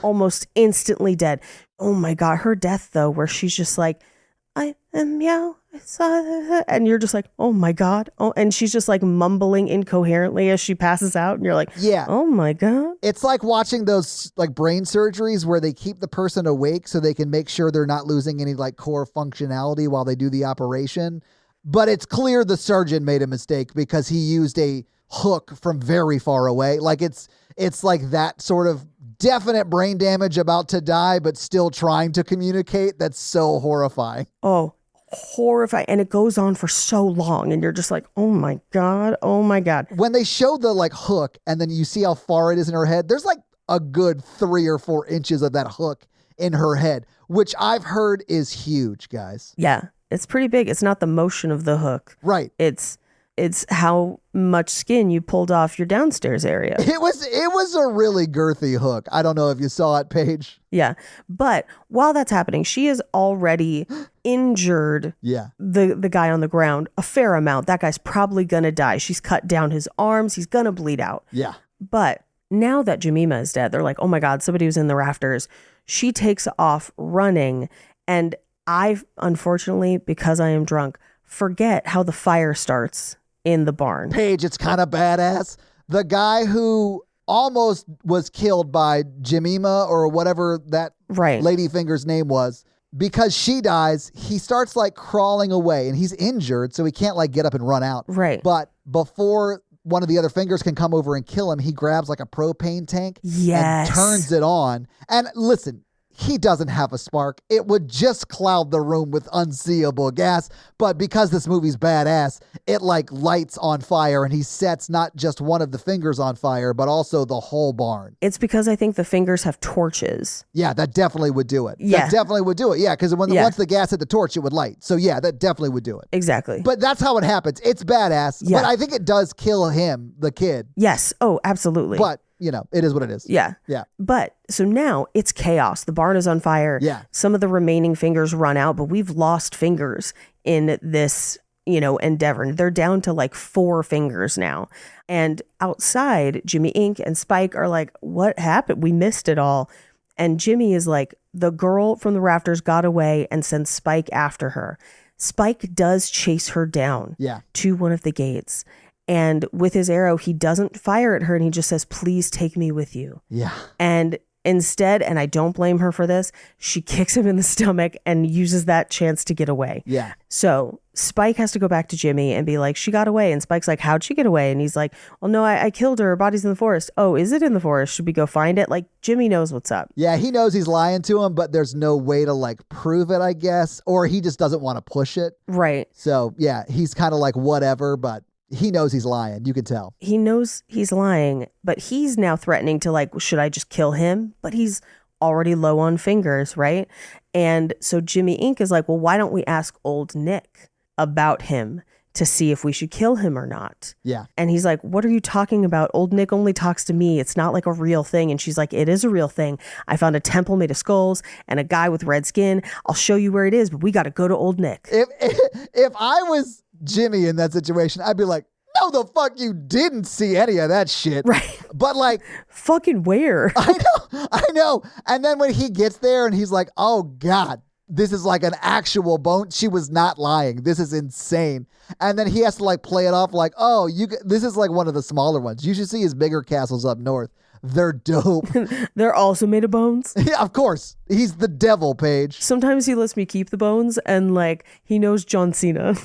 almost instantly dead. Oh my God. Her death, though, where she's just like, I am meow. And you're just like, oh my God. Oh, and she's just like mumbling incoherently as she passes out. And you're like, oh my God. It's like watching those like brain surgeries where they keep the person awake so they can make sure they're not losing any like core functionality while they do the operation. But it's clear the surgeon made a mistake because he used a hook from very far away. Like it's like that sort of definite brain damage about to die, but still trying to communicate. That's so horrifying. Oh, horrifying. And it goes on for so long. And you're just like, oh my God. Oh my God. When they show the like hook and then you see how far it is in her head, there's like a good 3 or 4 inches of that hook in her head, which I've heard is huge, guys. Yeah, it's pretty big. It's not the motion of the hook. Right. It's how much skin you pulled off your downstairs area. It was a really girthy hook. I don't know if you saw it, Paige. Yeah. But while that's happening, she is already injured the guy on the ground a fair amount. That guy's probably going to die. She's cut down his arms. He's going to bleed out. Yeah. But now that Jemima is dead, they're like, oh my God, somebody was in the rafters. She takes off running. And I, unfortunately, because I am drunk, forget how the fire starts in the barn. Paige, it's kind of badass. The guy who almost was killed by Jemima or whatever that ladyfinger's name was, because she dies, he starts like crawling away and he's injured, so he can't like get up and run out. Right. But before one of the other fingers can come over and kill him, he grabs like a propane tank and turns it on. And listen, he doesn't have a spark. It would just cloud the room with unseeable gas. But because this movie's badass, it like lights on fire and he sets not just one of the fingers on fire, but also the whole barn. It's because I think the fingers have torches. Yeah, that definitely would do it. Yeah. That definitely would do it. Yeah, because once the gas hit the torch, it would light. So yeah, that definitely would do it. Exactly. But that's how it happens. It's badass. Yeah. But I think it does kill him, the kid. Yes. Oh, absolutely. But you know, it is what it is. Yeah. Yeah. But so now it's chaos. The barn is on fire. Yeah. Some of the remaining fingers run out, but we've lost fingers in this, endeavor. They're down to like 4 fingers now. And outside, Jimmy Inc. and Spike are like, what happened? We missed it all. And Jimmy is like, the girl from the rafters got away and sent Spike after her. Spike does chase her down Yeah. to one of the gates. And with his arrow, he doesn't fire at her and he just says, please take me with you. Yeah. And instead, and I don't blame her for this, she kicks him in the stomach and uses that chance to get away. Yeah. So Spike has to go back to Jimmy and be like, she got away. And Spike's like, how'd she get away? And he's like, well, no, I killed her. Her body's in the forest. Oh, is it in the forest? Should we go find it? Like, Jimmy knows what's up. Yeah, he knows he's lying to him, but there's no way to like prove it, I guess. Or he just doesn't want to push it. Right. So yeah, he's kind of like whatever, but he knows he's lying. You can tell. He knows he's lying, but he's now threatening to like, should I just kill him? But he's already low on fingers, right? And so Jimmy Inc. is like, well, why don't we ask old Nick about him to see if we should kill him or not? Yeah. And he's like, what are you talking about? Old Nick only talks to me. It's not like a real thing. And she's like, it is a real thing. I found a temple made of skulls and a guy with red skin. I'll show you where it is, but we got to go to old Nick. If I was Jimmy in that situation, I'd be like, no, the fuck you didn't see any of that shit. Right. But like, fucking where? I know. And then when he gets there and he's like, oh God, this is like an actual bone. She was not lying. This is insane. And then he has to like play it off like, oh, this is like one of the smaller ones. You should see his bigger castles up north. They're dope. They're also made of bones. Yeah, of course. He's the devil, Paige. Sometimes he lets me keep the bones and like he knows John Cena.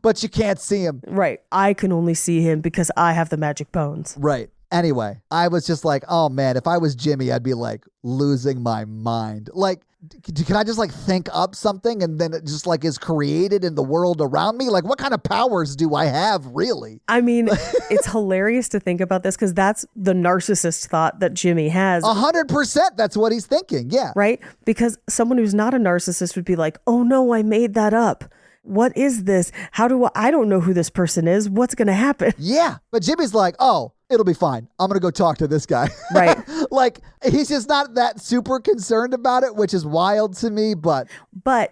But you can't see him. Right. I can only see him because I have the magic bones. Right. Anyway, I was just like, oh man, if I was Jimmy, I'd be like losing my mind. Like, can I just like think up something and then it just like is created in the world around me? Like, what kind of powers do I have really? I mean, it's hilarious to think about this because that's the narcissist thought that Jimmy has. 100% that's what he's thinking. Yeah. Right? Because someone who's not a narcissist would be like, oh no, I made that up. What is this? I don't know who this person is. What's going to happen? Yeah. But Jimmy's like, oh, it'll be fine. I'm going to go talk to this guy. Right. Like, he's just not that super concerned about it, which is wild to me. But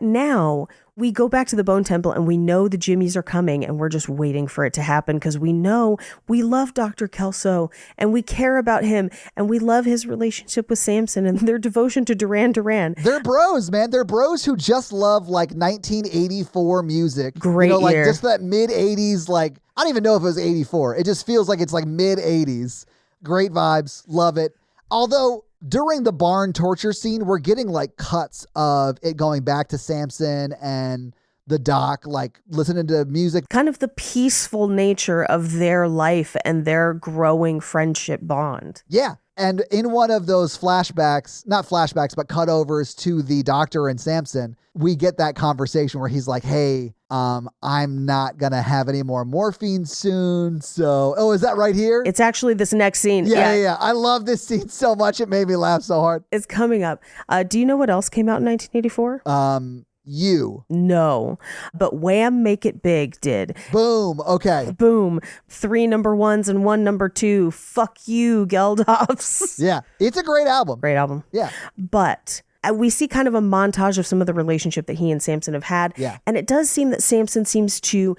now we go back to the Bone Temple and we know the Jimmies are coming and we're just waiting for it to happen because we know we love Dr. Kelso and we care about him and we love his relationship with Samson and their devotion to Duran Duran. They're bros, man. They're bros who just love like 1984 music. Great like year. Just that mid 80s, like, I don't even know if it was 84. It just feels like it's like mid 80s. Great vibes. Love it. Although during the barn torture scene, we're getting like cuts of it going back to Samson and the doc, like listening to music. Kind of the peaceful nature of their life and their growing friendship bond. Yeah. And in one of those flashbacks, not flashbacks, but cutovers to the doctor and Samson, we get that conversation where he's like, hey, I'm not going to have any more morphine soon. So, oh, is that right here? It's actually this next scene. Yeah. I love this scene so much. It made me laugh so hard. It's coming up. Do you know what else came out in 1984? You. No, but Wham! Make It Big did. Boom. Okay. Boom. 3 number 1s and 1 number 2. Fuck you, Geldof. Yeah. It's a great album. Great album. Yeah. But we see kind of a montage of some of the relationship that he and Samson have had. Yeah. And it does seem that Samson seems to,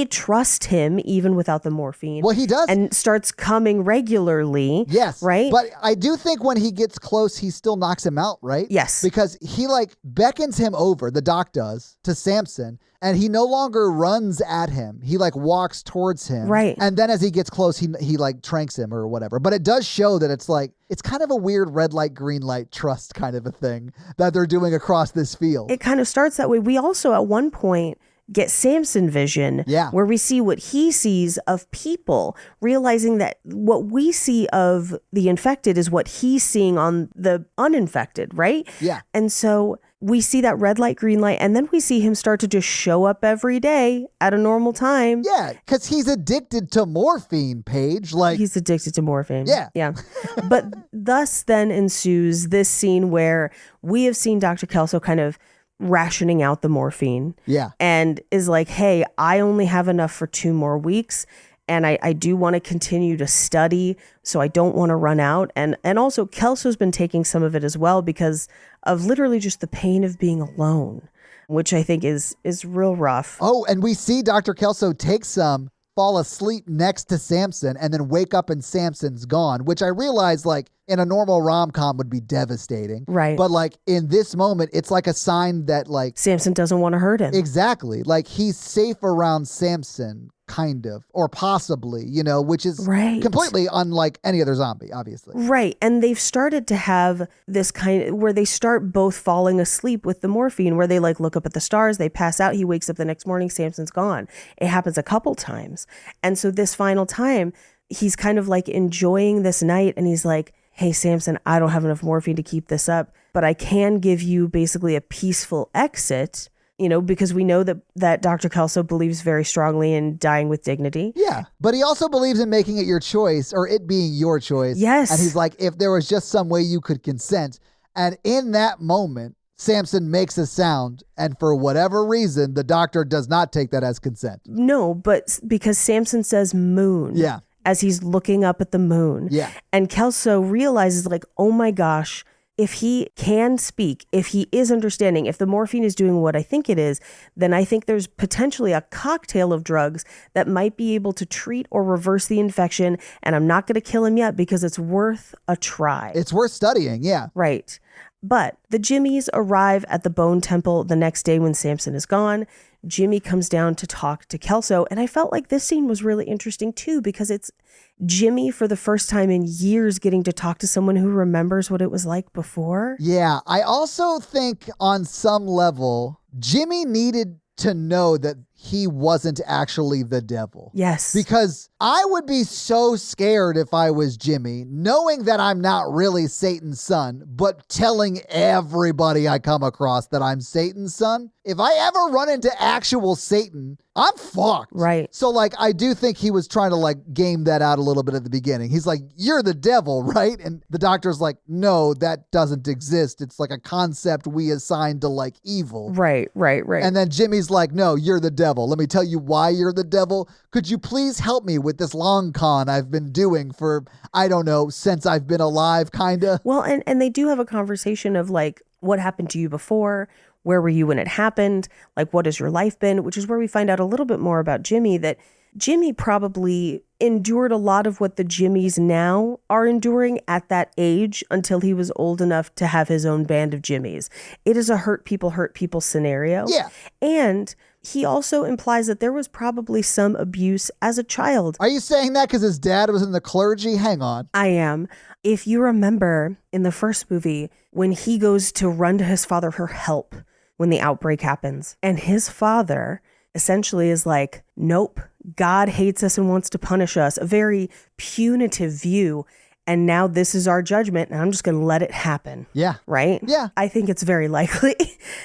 trust him even without the morphine. Well, he does. And starts coming regularly. Yes. Right? But I do think when he gets close, he still knocks him out, right? Yes. Because he like beckons him over, the doc does, to Samson, and he no longer runs at him. He like walks towards him. Right. And then as he gets close, he like tranks him or whatever. But it does show that it's like, it's kind of a weird red light, green light trust kind of a thing that they're doing across this field. It kind of starts that way. We also at one point get Samson vision, where we see what he sees of people, realizing that what we see of the infected is what he's seeing on the uninfected, right? Yeah. And so we see that red light, green light, and then we see him start to just show up every day at a normal time. Yeah, because he's addicted to morphine, Paige. Like, he's addicted to morphine. Yeah. Yeah. But thus then ensues this scene where we have seen Dr. Kelso kind of rationing out the morphine. Yeah. And is like, hey, I only have enough for 2 more weeks. And I do want to continue to study, so I don't want to run out. And also Kelso's been taking some of it as well because of literally just the pain of being alone, which I think is real rough. Oh, and we see Dr. Kelso take some, fall asleep next to Samson, and then wake up and Samson's gone, which I realize, like, in a normal rom-com would be devastating. Right. But like in this moment, it's like a sign that like Samson doesn't want to hurt him. exactly, like he's safe around Samson, kind of, or possibly, you know, which is Right. completely unlike any other zombie, obviously. Right. And they've started to have this kind of where they start both falling asleep with the morphine, where they like look up at the stars, they pass out, he wakes up the next morning, Samson's gone. It happens a couple times. And so this final time, he's kind of like enjoying this night and he's like, hey, Samson, I don't have enough morphine to keep this up, but I can give you basically a peaceful exit. You know, because we know that Dr. Kelso believes very strongly in dying with dignity. Yeah, but he also believes in making it your choice or it being your choice. Yes. And he's like, if there was just some way you could consent. And in that moment, Samson makes a sound. And for whatever reason, the doctor does not take that as consent. No, but because Samson says moon. Yeah. As he's looking up at the moon. Yeah. And Kelso realizes like, oh my gosh, if he can speak, if he is understanding, if the morphine is doing what I think it is, then I think there's potentially a cocktail of drugs that might be able to treat or reverse the infection. And I'm not going to kill him yet because it's worth a try. It's worth studying, yeah. Right. But the Jimmies arrive at the Bone Temple the next day when Samson is gone. Jimmy comes down to talk to Kelso. And I felt like this scene was really interesting too, because it's Jimmy for the first time in years getting to talk to someone who remembers what it was like before. Yeah, I also think on some level, Jimmy needed to know that he wasn't actually the devil. Yes. Because I would be so scared if I was Jimmy, knowing that I'm not really Satan's son, but telling everybody I come across that I'm Satan's son. If I ever run into actual Satan, I'm fucked. Right. So like, I do think he was trying to like game that out a little bit at the beginning. He's like, you're the devil, right? And the doctor's like, no, that doesn't exist. It's like a concept we assign to like evil. Right. And then Jimmy's like, no, you're the devil. Let me tell you why you're the devil. Could you please help me with this long con I've been doing for, I don't know, since I've been alive, kind of? Well, and they do have a conversation of like, what happened to you before? Where were you when it happened? Like, what has your life been? Which is where we find out a little bit more about Jimmy, that Jimmy probably endured a lot of what the Jimmies now are enduring at that age until he was old enough to have his own band of Jimmies. It is a hurt people scenario. Yeah. And he also implies that there was probably some abuse as a child. Are you saying that because his dad was in the clergy? Hang on. I am. If you remember in the first movie, when he goes to run to his father for help when the outbreak happens, and his father essentially is like, nope, God hates us and wants to punish us, a very punitive view. And now this is our judgment, and I'm just going to let it happen. Yeah. Right? Yeah. I think it's very likely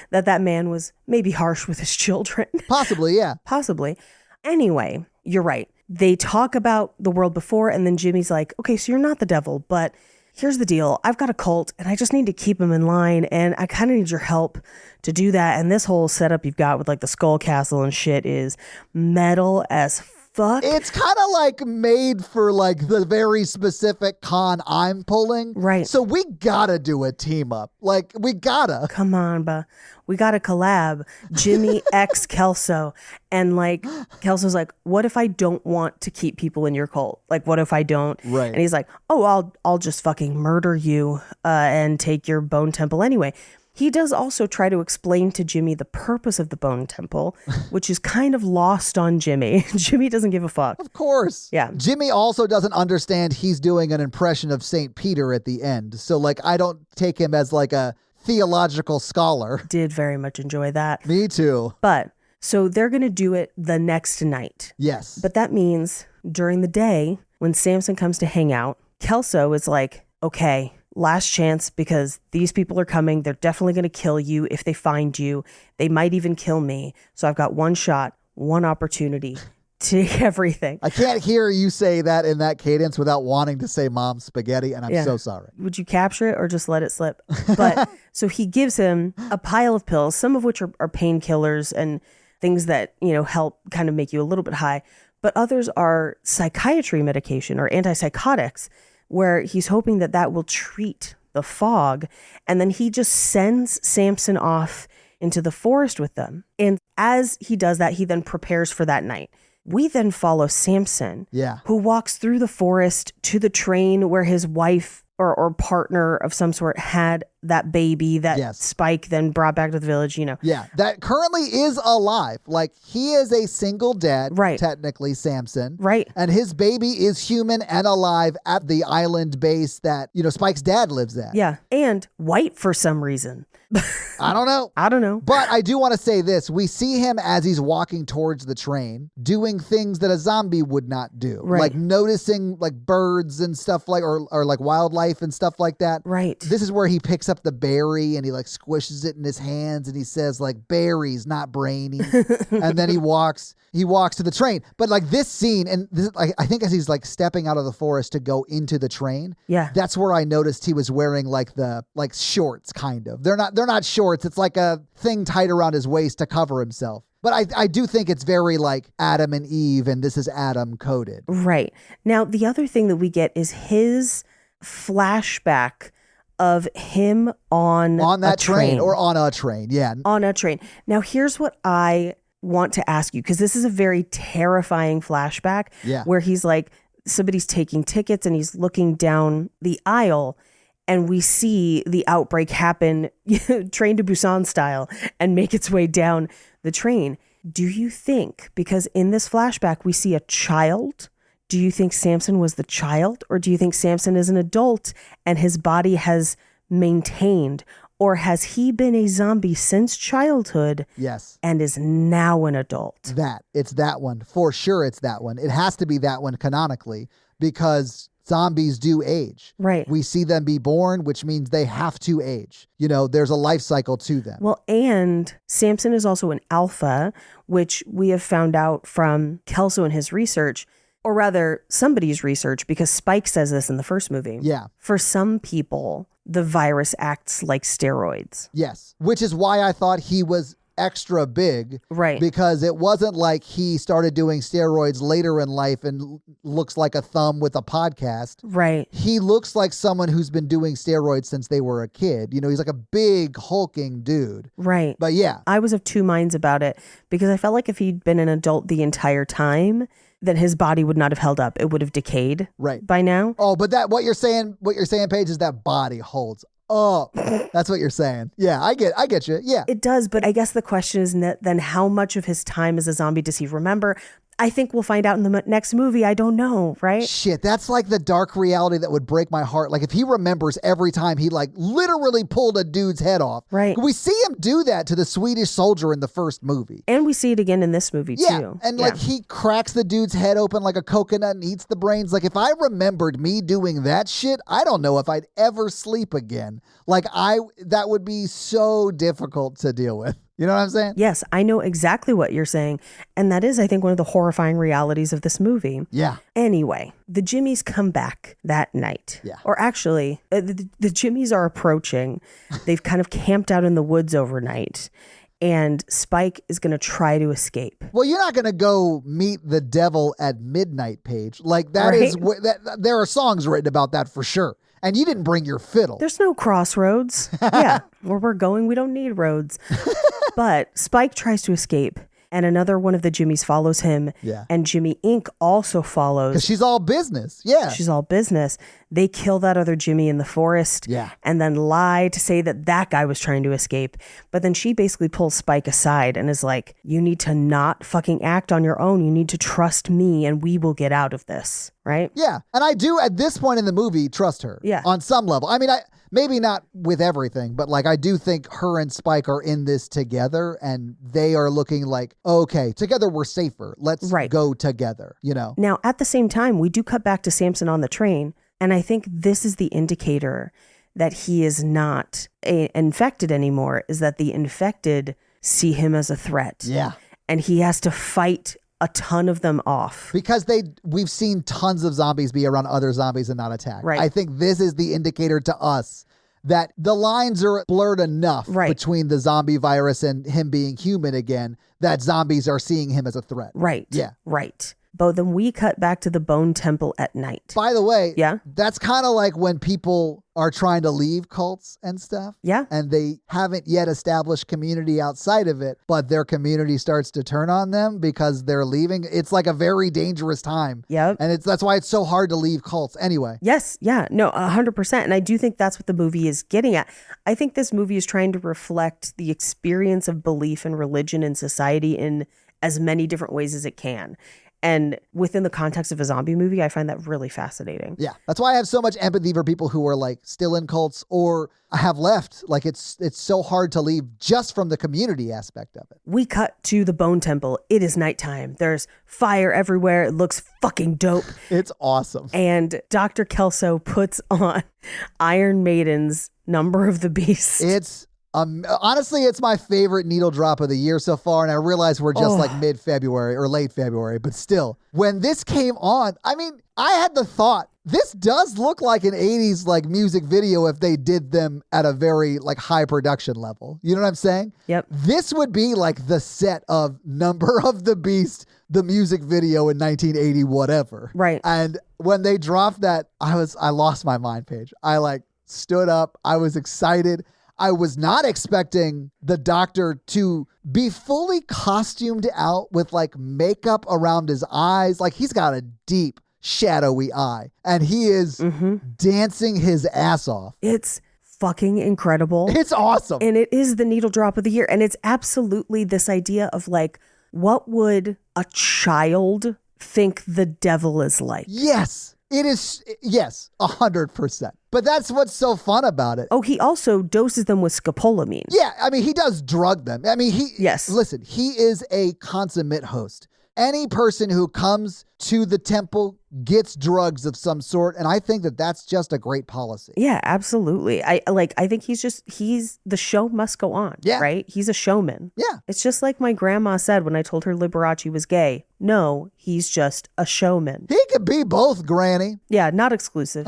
that man was maybe harsh with his children. Possibly, yeah. Possibly. Anyway, you're right. They talk about the world before, and then Jimmy's like, okay, so you're not the devil, but here's the deal. I've got a cult, and I just need to keep them in line, and I kind of need your help to do that. And this whole setup you've got with like the skull castle and shit is metal as fuck. It's kind of like made for like the very specific con I'm pulling. Right. So we gotta do a team up. Like, we gotta. Come on, but we got to collab. Jimmy X Kelso. And like, Kelso's like, what if I don't want to keep people in your cult? Like, what if I don't? Right. And he's like, oh, I'll just fucking murder you and take your bone temple anyway. He does also try to explain to Jimmy the purpose of the Bone Temple, which is kind of lost on Jimmy. Jimmy doesn't give a fuck. Of course. Yeah. Jimmy also doesn't understand he's doing an impression of St. Peter at the end. So, like, I don't take him as, like, a theological scholar. Did very much enjoy that. Me too. But, so they're going to do it the next night. Yes. But that means during the day, when Samson comes to hang out, Kelso is like, okay, last chance, because these people are coming. They're definitely going to kill you if they find you. They might even kill me. So I've got one shot, one opportunity to everything. I can't hear you say that in that cadence without wanting to say mom spaghetti, and I'm so sorry. Would you capture it or just let it slip? But so he gives him a pile of pills, some of which are painkillers and things that, you know, help kind of make you a little bit high. But others are psychiatry medication or antipsychotics, where he's hoping that will treat the fog. And then he just sends Samson off into the forest with them. And as he does that, he then prepares for that night. We then follow Samson, Yeah. who walks through the forest to the train where his wife or partner of some sort had that baby that Yes. Spike then brought back to the village, Yeah, that currently is alive. Like, he is a single dad, Right. technically, Samson. Right. And his baby is human and alive at the island base that, Spike's dad lives at. Yeah. And white for some reason. I don't know. I don't know. But I do want to say this. We see him as he's walking towards the train doing things that a zombie would not do. Right. Like noticing like birds and stuff like, or like wildlife and stuff like that. Right. This is where he picks up the berry and he like squishes it in his hands and he says like, berries, not brainy. And then he walks to the train. But like this scene, and this, I think as he's like stepping out of the forest to go into the train, Yeah. that's where I noticed he was wearing like shorts kind of. They're not shorts. It's like a thing tied around his waist to cover himself. But I do think it's very like Adam and Eve, and this is Adam coded. Right. Now, the other thing that we get is his flashback of him on that a train. or on a train. Yeah. On a train. Now, here's what I want to ask you, because this is a very terrifying flashback. Yeah. Where he's like, somebody's taking tickets and he's looking down the aisle and we see the outbreak happen Train to Busan style and make its way down the train. Do you think, because in this flashback we see a child, do you think Samson was the child, or do you think Samson is an adult and his body has maintained, or has he been a zombie since childhood? Yes. And is now an adult? It's that one. For sure it's that one. It has to be that one canonically, because zombies do age. Right. We see them be born, which means they have to age. There's a life cycle to them. Well, and Samson is also an alpha, which we have found out from Kelso in his research, or rather somebody's research, because Spike says this in the first movie. Yeah. For some people, the virus acts like steroids. Yes. Which is why I thought he was extra big. Right. Because it wasn't like he started doing steroids later in life and looks like a thumb with a podcast. Right. He looks like someone who's been doing steroids since they were a kid. He's like a big hulking dude. Right. But yeah. I was of two minds about it, because I felt like if he'd been an adult the entire time, then his body would not have held up. It would have decayed Right. by now. Oh, but what you're saying, Paige, is that body holds up. That's what you're saying. Yeah, I get you. Yeah. It does, but I guess the question is then how much of his time as a zombie does he remember? I think we'll find out in the next movie. I don't know, right? Shit, that's like the dark reality that would break my heart. Like if he remembers every time he like literally pulled a dude's head off. Right. We see him do that to the Swedish soldier in the first movie. And we see it again in this movie too. And like he cracks the dude's head open like a coconut and eats the brains. Like if I remembered me doing that shit, I don't know if I'd ever sleep again. Like that would be so difficult to deal with. You know what I'm saying? Yes, I know exactly what you're saying. And that is, I think, one of the horrifying realities of this movie. Yeah. Anyway, the Jimmies come back that night. Yeah. Or actually, the Jimmies are approaching. They've kind of camped out in the woods overnight. And Spike is going to try to escape. Well, you're not going to go meet the devil at midnight, Paige. Like that Right. is there are songs written about that for sure. And you didn't bring your fiddle. There's no crossroads. Yeah, where we're going, we don't need roads. But Spike tries to escape, and another one of the Jimmies follows him. Yeah. And Jimmy Inc. also follows. Because she's all business. Yeah. She's all business. They kill that other Jimmy in the forest. Yeah. And then lie to say that guy was trying to escape. But then she basically pulls Spike aside and is like, you need to not fucking act on your own. You need to trust me and we will get out of this. Right? Yeah. And I do, at this point in the movie, trust her. Yeah. On some level. I mean, maybe not with everything, but like I do think her and Spike are in this together and they are looking like, okay, together we're safer. Let's go together, Now, at the same time, we do cut back to Samson on the train. And I think this is the indicator that he is not infected anymore, is that the infected see him as a threat. Yeah. And he has to fight a ton of them off. Because we've seen tons of zombies be around other zombies and not attack. Right. I think this is the indicator to us that the lines are blurred enough between the zombie virus and him being human again that zombies are seeing him as a threat. Right. Yeah. Right. But then we cut back to the Bone Temple at night. By the way, Yeah. that's kind of like when people are trying to leave cults and stuff. Yeah. And they haven't yet established community outside of it, but their community starts to turn on them because they're leaving. It's like a very dangerous time. Yep. And that's why it's so hard to leave cults anyway. Yes. Yeah. No, 100%. And I do think that's what the movie is getting at. I think this movie is trying to reflect the experience of belief and religion in society in as many different ways as it can. And within the context of a zombie movie, I find that really fascinating. Yeah. That's why I have so much empathy for people who are like still in cults or have left. Like it's so hard to leave just from the community aspect of it. We cut to the Bone Temple. It is nighttime. There's fire everywhere. It looks fucking dope. It's awesome. And Dr. Kelso puts on Iron Maiden's Number of the Beast. It's honestly, it's my favorite needle drop of the year so far. And I realize we're just like mid-February or late February, but still, when this came on, I mean, I had the thought, this does look like an 80s like music video if they did them at a very like high production level. You know what I'm saying? Yep. This would be like the set of Number of the Beast, the music video in 1980, whatever. Right. And when they dropped that, I lost my mind, Paige. I like stood up. I was excited. I was not expecting the doctor to be fully costumed out with like makeup around his eyes. Like he's got a deep, shadowy eye and he is dancing his ass off. It's fucking incredible. It's awesome. And it is the needle drop of the year. And it's absolutely this idea of like, what would a child think the devil is like? Yes. It is, yes, 100%. But that's what's so fun about it. Oh, he also doses them with scopolamine. Yeah, I mean, he does drug them. I mean, Yes. Listen, he is a consummate host. Any person who comes to the temple gets drugs of some sort, and I think that that's just a great policy. Yeah, absolutely. I think he's the show must go on. Yeah. Right? He's a showman. Yeah. It's just like my grandma said when I told her Liberace was gay. No, he's just a showman. He could be both, Granny. Yeah, not exclusive.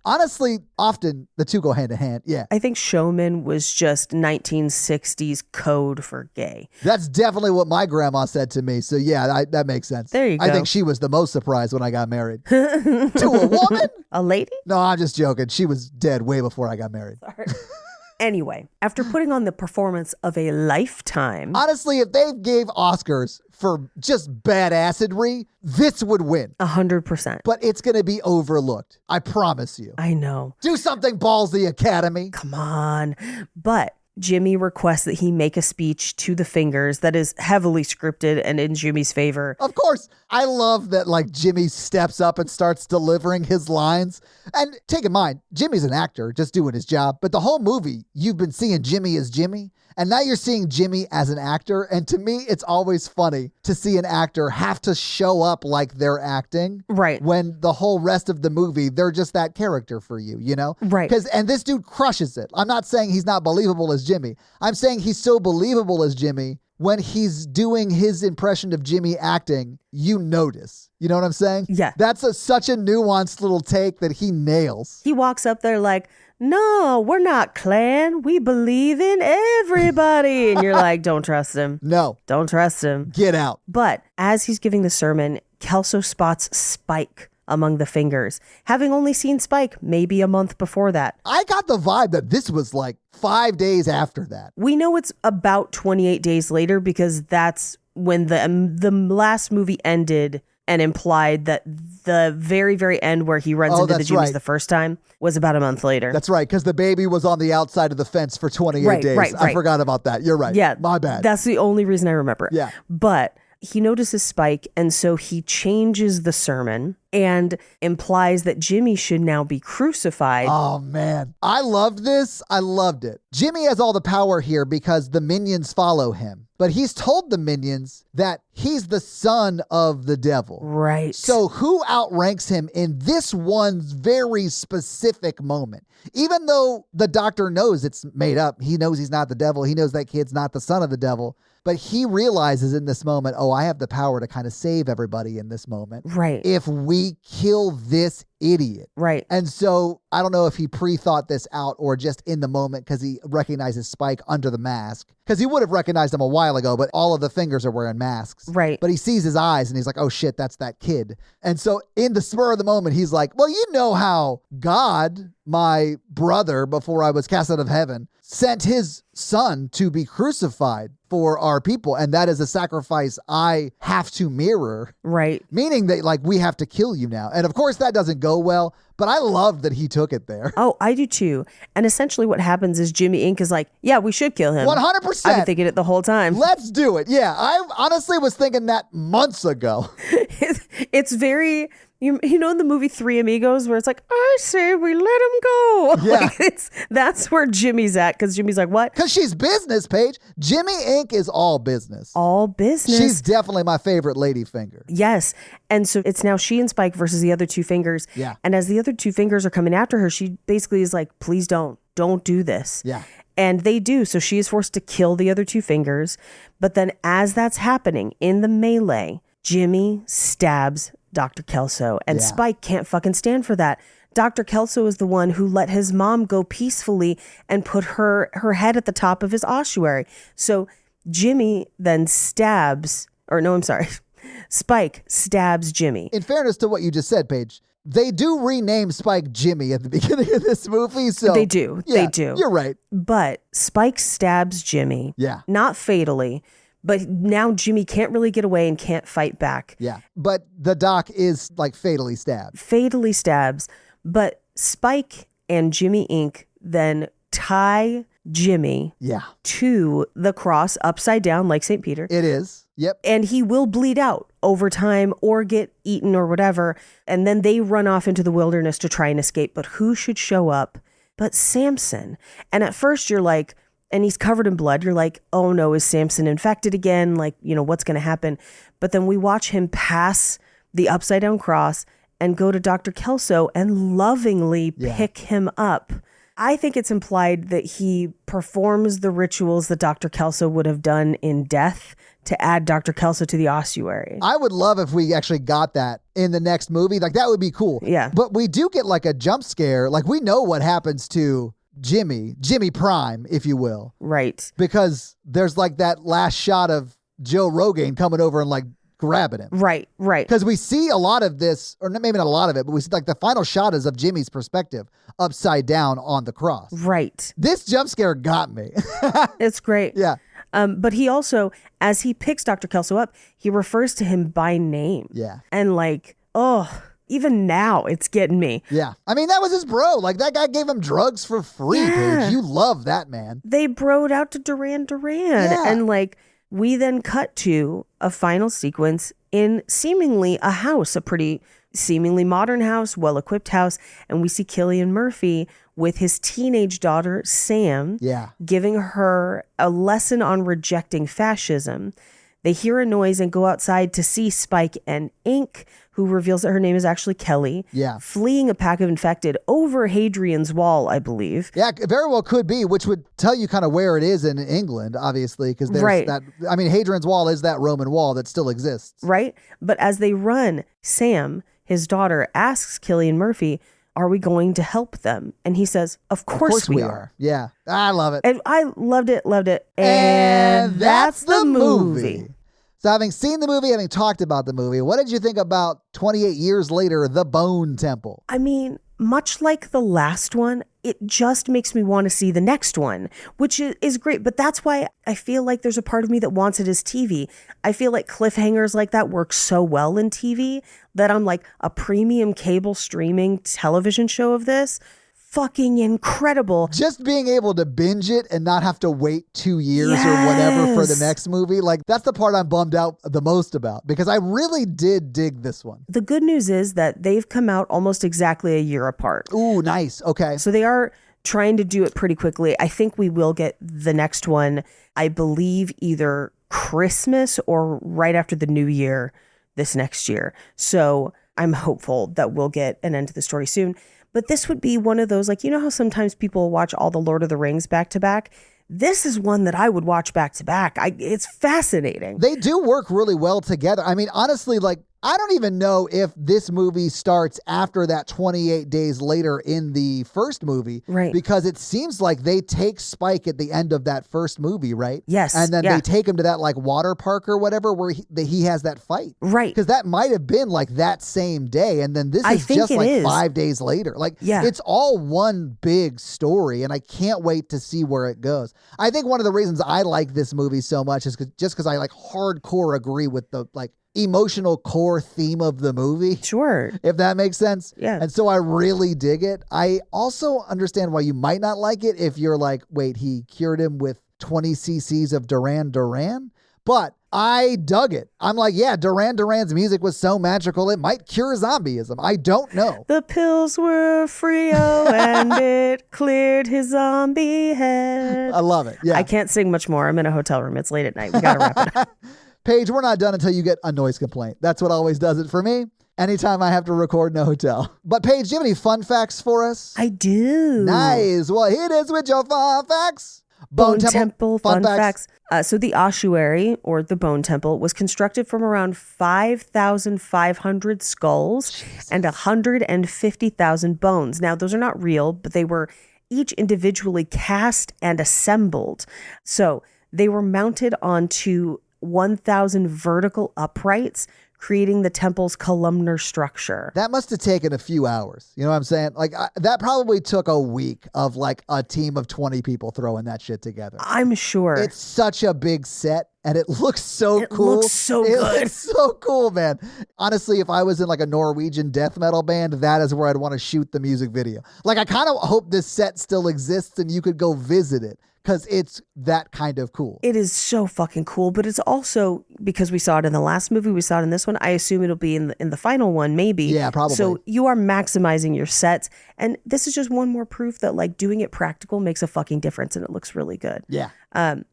Honestly, often the two go hand in hand. Yeah. I think showman was just 1960s code for gay. That's definitely what my grandma said to me. So yeah, that makes sense. There you I go. think she was the most surprised when I got married. To a woman? A lady? No, I'm just joking. She was dead way before I got married. Sorry. Anyway, after putting on the performance of a lifetime. Honestly, if they gave Oscars for just badassery, this would win. 100%. But it's going to be overlooked. I promise you. I know. Do something, ballsy, Academy. Come on. But Jimmy requests that he make a speech to the Fingers that is heavily scripted and in Jimmy's favor. Of course, I love that like Jimmy steps up and starts delivering his lines. And take in mind, Jimmy's an actor just doing his job. But the whole movie, you've been seeing Jimmy as Jimmy. And now you're seeing Jimmy as an actor. And to me, it's always funny to see an actor have to show up like they're acting. Right. When the whole rest of the movie, they're just that character for you, you know? Right. And this dude crushes it. I'm not saying he's not believable as Jimmy. I'm saying he's so believable as Jimmy. When he's doing his impression of Jimmy acting, you notice. You know what I'm saying? Yeah. That's such a nuanced little take that he nails. He walks up there like, no, we're not clan. We believe in everybody. And you're like, don't trust him. No. Don't trust him. Get out. But as he's giving the sermon, Kelso spots Spike among the Fingers, having only seen Spike maybe a month before that. I got the vibe that this was like 5 days after that. We know it's about 28 days later because that's when the last movie ended and implied that the very, very end where he runs into the Jimmys the first time was about a month later. That's right, because the baby was on the outside of the fence for 28 days. Right. I forgot about that. You're right. Yeah. My bad. That's the only reason I remember it. Yeah. But he notices Spike, and so he changes the sermon and implies that Jimmy should now be crucified. Oh, man. I loved this. I loved it. Jimmy has all the power here because the minions follow him. But he's told the minions that he's the son of the devil. Right. So who outranks him in this one very specific moment? Even though the doctor knows it's made up, he knows he's not the devil. He knows that kid's not the son of the devil. But he realizes in this moment, oh, I have the power to kind of save everybody in this moment. Right. If we kill this idiot. Right. And so I don't know if he pre-thought this out or just in the moment because he recognizes Spike under the mask. Because he would have recognized him a while ago, but all of the fingers are wearing masks. Right. But he sees his eyes and he's like, oh shit, that's that kid. And so in the spur of the moment, he's like, well, you know how God, my brother, before I was cast out of heaven, sent his son to be crucified for our people. And that is a sacrifice I have to mirror. Right. Meaning that like we have to kill you now. And of course that doesn't go well, but I loved that he took it there. Oh, I do too. And essentially what happens is Jimmy Ink is like, yeah, we should kill him. 100%. I've been thinking it the whole time. Let's do it. Yeah, I honestly was thinking that months ago. It's very, you know in the movie Three Amigos where it's like, I say we let him go. Yeah. Like that's where Jimmy's at because Jimmy's like, what? Because she's business, Paige. Jimmy Ink is all business. All business. She's definitely my favorite lady finger. Yes. And so it's now she and Spike versus the other two fingers. Yeah. And as the other two fingers are coming after her, she basically is like, please don't do this. Yeah. And they do. So she is forced to kill the other two fingers. But then as that's happening in the melee, Jimmy stabs Dr. Kelso. And Spike can't fucking stand for that. Dr. Kelso is the one who let his mom go peacefully and put her head at the top of his ossuary. So Jimmy then Spike stabs Jimmy. In fairness to what you just said, Paige, they do rename Spike Jimmy at the beginning of this movie. So They do. Yeah, They do. You're right. But Spike stabs Jimmy. Yeah. Not fatally, but now Jimmy can't really get away and can't fight back. Yeah. But the doc is like fatally stabbed. Fatally stabs. But Spike and Jimmy Ink then tie Jimmy to the cross upside down like St. Peter. It is. Yep. And he will bleed out over time or get eaten or whatever. And then they run off into the wilderness to try and escape. But who should show up but Samson? And at first you're like, and he's covered in blood. You're like, oh no, is Samson infected again? Like, what's going to happen? But then we watch him pass the upside down cross and go to Dr. Kelso and lovingly pick him up. I think it's implied that he performs the rituals that Dr. Kelso would have done in death to add Dr. Kelso to the ossuary. I would love if we actually got that in the next movie. Like, that would be cool. Yeah. But we do get like a jump scare. Like, we know what happens to Jimmy Prime, if you will. Right. Because there's like that last shot of Joe Rogan coming over and like grabbing him. Right. Because we see a lot of this, or maybe not a lot of it, but we see like the final shot is of Jimmy's perspective upside down on the cross. Right. This jump scare got me. It's great. Yeah. But he also, as he picks Dr. Kelso up, he refers to him by name. Yeah. And like, even now it's getting me. Yeah. I mean, that was his bro. Like, that guy gave him drugs for free, Paige. You love that man. They broed out to Duran Duran. Yeah. And like, we then cut to a final sequence in seemingly a house, a pretty seemingly modern house, well-equipped house. And we see Cillian Murphy with his teenage daughter, Sam, giving her a lesson on rejecting fascism. They hear a noise and go outside to see Spike and Ink, who reveals that her name is actually Kelly, fleeing a pack of infected over Hadrian's Wall, I believe. Yeah, it very well could be, which would tell you kind of where it is in England, obviously, because there's that. I mean, Hadrian's Wall is that Roman wall that still exists. Right. But as they run, Sam, his daughter, asks Cillian Murphy, are we going to help them? And he says, of course we are. Yeah, I love it. And I loved it. And that's the movie. So having seen the movie, having talked about the movie, what did you think about 28 years later, The Bone Temple? I mean, much like the last one, it just makes me want to see the next one, which is great. But that's why I feel like there's a part of me that wants it as TV. I feel like cliffhangers like that work so well in TV that I'm like, a premium cable streaming television show of this, fucking incredible. Just being able to binge it and not have to wait 2 years or whatever for the next movie. Like, that's the part I'm bummed out the most about, because I really did dig this one. The good news is that they've come out almost exactly a year apart. Ooh, nice. Okay. So they are trying to do it pretty quickly. I think we will get the next one, I believe, either Christmas or right after the new year this next year. So I'm hopeful that we'll get an end to the story soon. But this would be one of those, like, you know how sometimes people watch all the Lord of the Rings back to back? This is one that I would watch back to back. It's fascinating. They do work really well together. I mean, honestly, like, I don't even know if this movie starts after that 28 days later in the first movie. Right. Because it seems like they take Spike at the end of that first movie, right? Yes. And then yeah. they take him to that like water park or whatever where he has that fight. Right. Because that might have been like that same day. And then this I is think just it like is. 5 days later. Like, Yeah. it's all one big story. And I can't wait to see where it goes. I think one of the reasons I like this movie so much is just because I like hardcore agree with the like emotional core theme of the movie. Sure. If that makes sense. Yeah. And so I really dig it. I also understand why you might not like it if you're like, wait, he cured him with 20 cc's of Duran Duran? But I dug it. I'm like, yeah, Duran Duran's music was so magical, it might cure zombieism. I don't know. The pills were Frio and it cleared his zombie head. I love it. Yeah. I can't sing much more. I'm in a hotel room. It's late at night. We got to wrap it up. Paige, we're not done until you get a noise complaint. That's what always does it for me. Anytime I have to record in a hotel. But Paige, do you have any fun facts for us? I do. Nice. Well, here it is with your fun facts. Bone Temple fun facts. So the ossuary, or the Bone Temple, was constructed from around 5,500 skulls and 150,000 bones. Now, those are not real, but they were each individually cast and assembled. So they were mounted onto 1,000 vertical uprights, creating the temple's columnar structure. That must have taken a few hours. You know what I'm saying? Like that probably took a week of like a team of 20 people throwing that shit together. I'm sure. It's such a big set and it looks so It cool. looks so It good. looks so cool, man. Honestly, if I was in like a Norwegian death metal band, that is where I'd want to shoot the music video. Like I kind of hope this set still exists and you could go visit it. Because it's that kind of cool. It is so fucking cool, but it's also, because we saw it in the last movie, we saw it in this one, I assume it'll be in the final one, maybe. Yeah, probably. So you are maximizing your sets, and this is just one more proof that like doing it practical makes a fucking difference, and it looks really good. Yeah.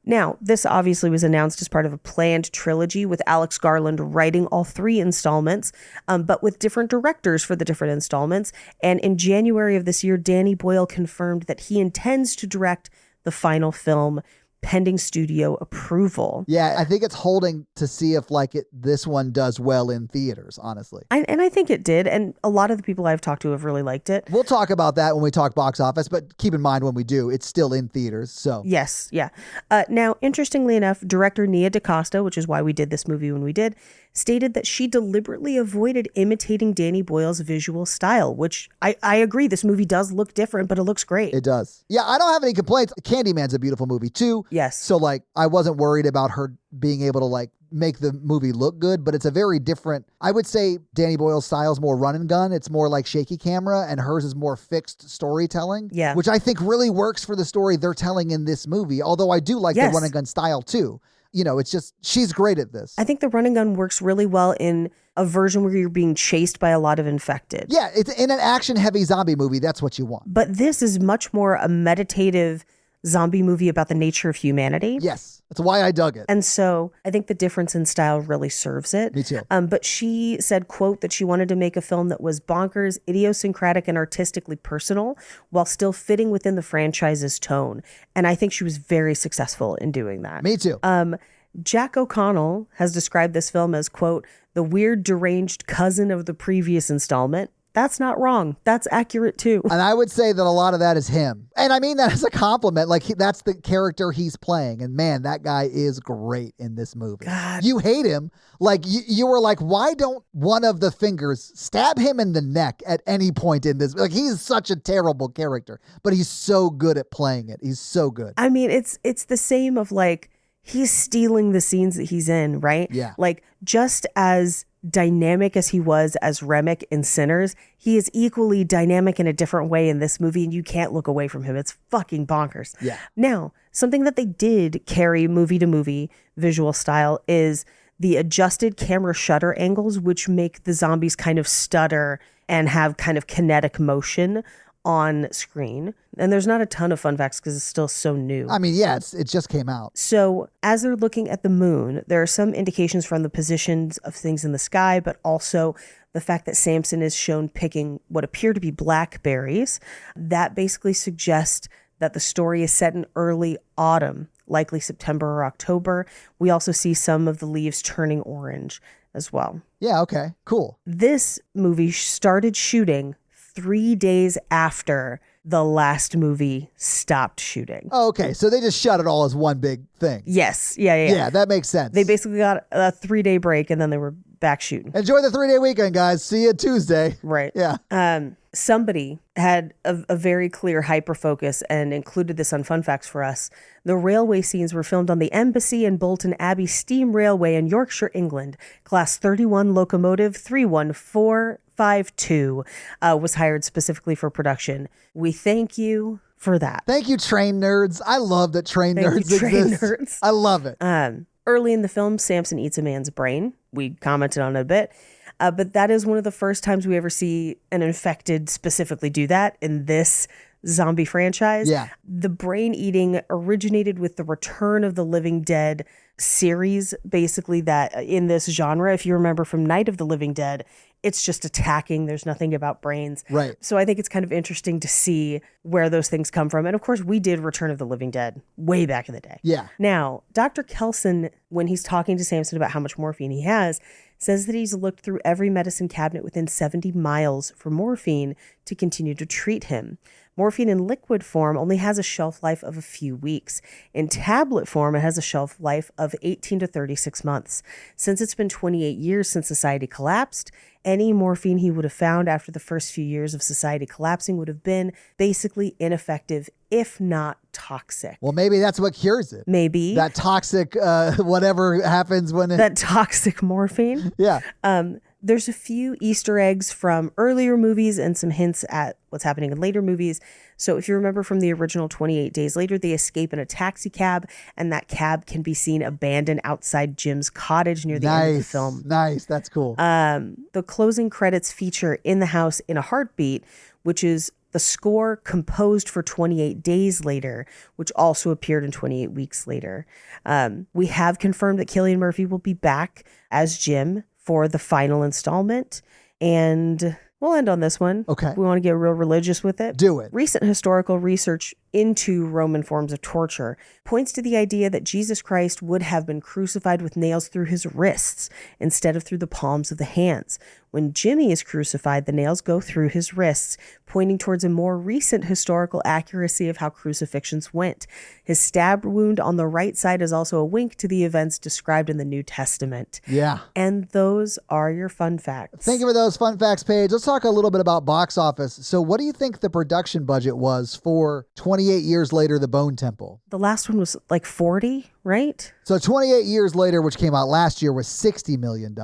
Now, this obviously was announced as part of a planned trilogy with Alex Garland writing all 3 installments, but with different directors for the different installments. And in January of this year, Danny Boyle confirmed that he intends to direct the final film pending studio approval. Yeah, I think it's holding to see if like this one does well in theaters, honestly. And I think it did. And a lot of the people I've talked to have really liked it. We'll talk about that when we talk box office, but keep in mind when we do, it's still in theaters. So Yes, yeah. Now, interestingly enough, director Nia DaCosta, which is why we did this movie when we did, stated that she deliberately avoided imitating Danny Boyle's visual style, which I agree. This movie does look different, but it looks great. it does. Yeah, I don't have any complaints. Candyman's a beautiful movie too. Yes. So like I wasn't worried about her being able to like make the movie look good, but it's a very different, I would say Danny Boyle's style is more run and gun. It's more like shaky camera and hers is more fixed storytelling. Yeah. Which I think really works for the story they're telling in this movie. Although I do like Yes. the run and gun style too. You know, it's just, she's great at this. I think the run and gun works really well in a version where you're being chased by a lot of infected. Yeah, it's in an action-heavy zombie movie. That's what you want. But this is much more a meditative zombie movie about the nature of humanity. Yes, that's why I dug it. And so I think the difference in style really serves it. Me too. But she said, quote, that she wanted to make a film that was bonkers, idiosyncratic, and artistically personal while still fitting within the franchise's tone. And I think she was very successful in doing that. Me too. Jack O'Connell has described this film as, quote, the weird, deranged cousin of the previous installment. That's not wrong. That's accurate too. And I would say that a lot of that is him. And I mean that as a compliment. Like that's the character he's playing. And man, that guy is great in this movie. God. You hate him. Like you were like, why don't one of the fingers stab him in the neck at any point in this? Like he's such a terrible character, but he's so good at playing it. He's so good. I mean, it's the same of like, he's stealing the scenes that he's in, right? Yeah. Like just as dynamic as he was as Remick in Sinners, he is equally dynamic in a different way in this movie, and you can't look away from him. It's fucking bonkers. Yeah. Now, something that they did carry movie to movie visual style is the adjusted camera shutter angles, which make the zombies kind of stutter and have kind of kinetic motion on screen. And there's not a ton of fun facts because it's still so new. I mean, yeah, it just came out. So as they're looking at the moon, there are some indications from the positions of things in the sky, but also the fact that Samson is shown picking what appear to be blackberries. That basically suggests that the story is set in early autumn, likely September or October. We also see some of the leaves turning orange as well. Yeah, okay, cool. This movie started shooting 3 days after the last movie stopped shooting. Oh, okay, so they just shot it all as one big thing. Yes. Yeah. Yeah, that makes sense. They basically got a 3-day break and then they were back shooting. Enjoy the 3-day weekend, guys. See you Tuesday. Right. Yeah. Somebody had a very clear hyper focus and included this on Fun Facts for us. The railway scenes were filmed on the Embassy and Bolton Abbey Steam Railway in Yorkshire, England. Class 31 locomotive 31452 was hired specifically for production. We thank you for that. Thank you, train nerds. I love that train nerds exist. Nerds. I love it. Early in the film, Samson eats a man's brain. We commented on it a bit. But that is one of the first times we ever see an infected specifically do that in this zombie franchise. Yeah. The brain eating originated with the Return of the Living Dead series, basically, that in this genre. If you remember from Night of the Living Dead, it's just attacking. There's nothing about brains. Right. So I think it's kind of interesting to see where those things come from. And of course, we did Return of the Living Dead way back in the day. Yeah. Now, Dr. Kelson, when he's talking to Samson about how much morphine he has, says that he's looked through every medicine cabinet within 70 miles for morphine to continue to treat him. Morphine in liquid form only has a shelf life of a few weeks. In tablet form, it has a shelf life of 18 to 36 months. Since it's been 28 years since society collapsed, any morphine he would have found after the first few years of society collapsing would have been basically ineffective, if not toxic. Well, maybe that's what cures it. Maybe. That toxic, whatever happens when it... That toxic morphine. Yeah. There's a few Easter eggs from earlier movies and some hints at what's happening in later movies. So if you remember from the original 28 Days Later, they escape in a taxi cab, and that cab can be seen abandoned outside Jim's cottage near the end of the film. Nice. That's cool. The closing credits feature In the House in a Heartbeat, which is the score composed for 28 Days Later, which also appeared in 28 Weeks Later. We have confirmed that Cillian Murphy will be back as Jim for the final installment. And we'll end on this one. Okay. We want to get real religious with it. Do it. Recent historical research into Roman forms of torture points to the idea that Jesus Christ would have been crucified with nails through his wrists instead of through the palms of the hands. When Jimmy is crucified, the nails go through his wrists, pointing towards a more recent historical accuracy of how crucifixions went. His stab wound on the right side is also a wink to the events described in the New Testament. Yeah. And those are your fun facts. Thank you for those fun facts, Paige. Let's talk a little bit about box office. So what do you think the production budget was for 28 Years Later, The Bone Temple? The last one was like 40, right? So 28 Years Later, which came out last year, was $60 million.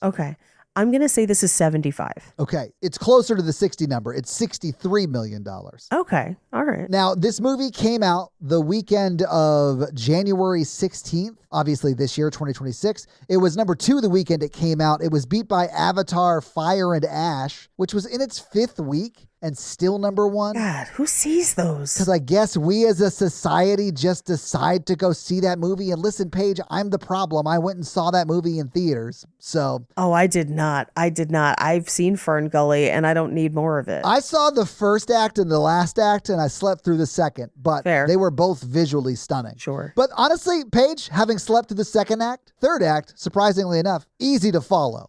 Okay. I'm going to say this is 75. Okay. It's closer to the 60 number. It's $63 million. Okay. All right. Now, this movie came out the weekend of January 16th, obviously this year, 2026. It was number 2 the weekend it came out. It was beat by Avatar Fire and Ash, which was in its 5th week and still number 1. God, who sees those? Because I guess we as a society just decide to go see that movie. And listen, Paige, I'm the problem. I went and saw that movie in theaters. So. Oh, I did not. I've seen Fern Gully and I don't need more of it. I saw the first act and the last act and I slept through the second, but Fair. They were both visually stunning. Sure. But honestly, Paige, having slept through the second act, third act, surprisingly enough, easy to follow.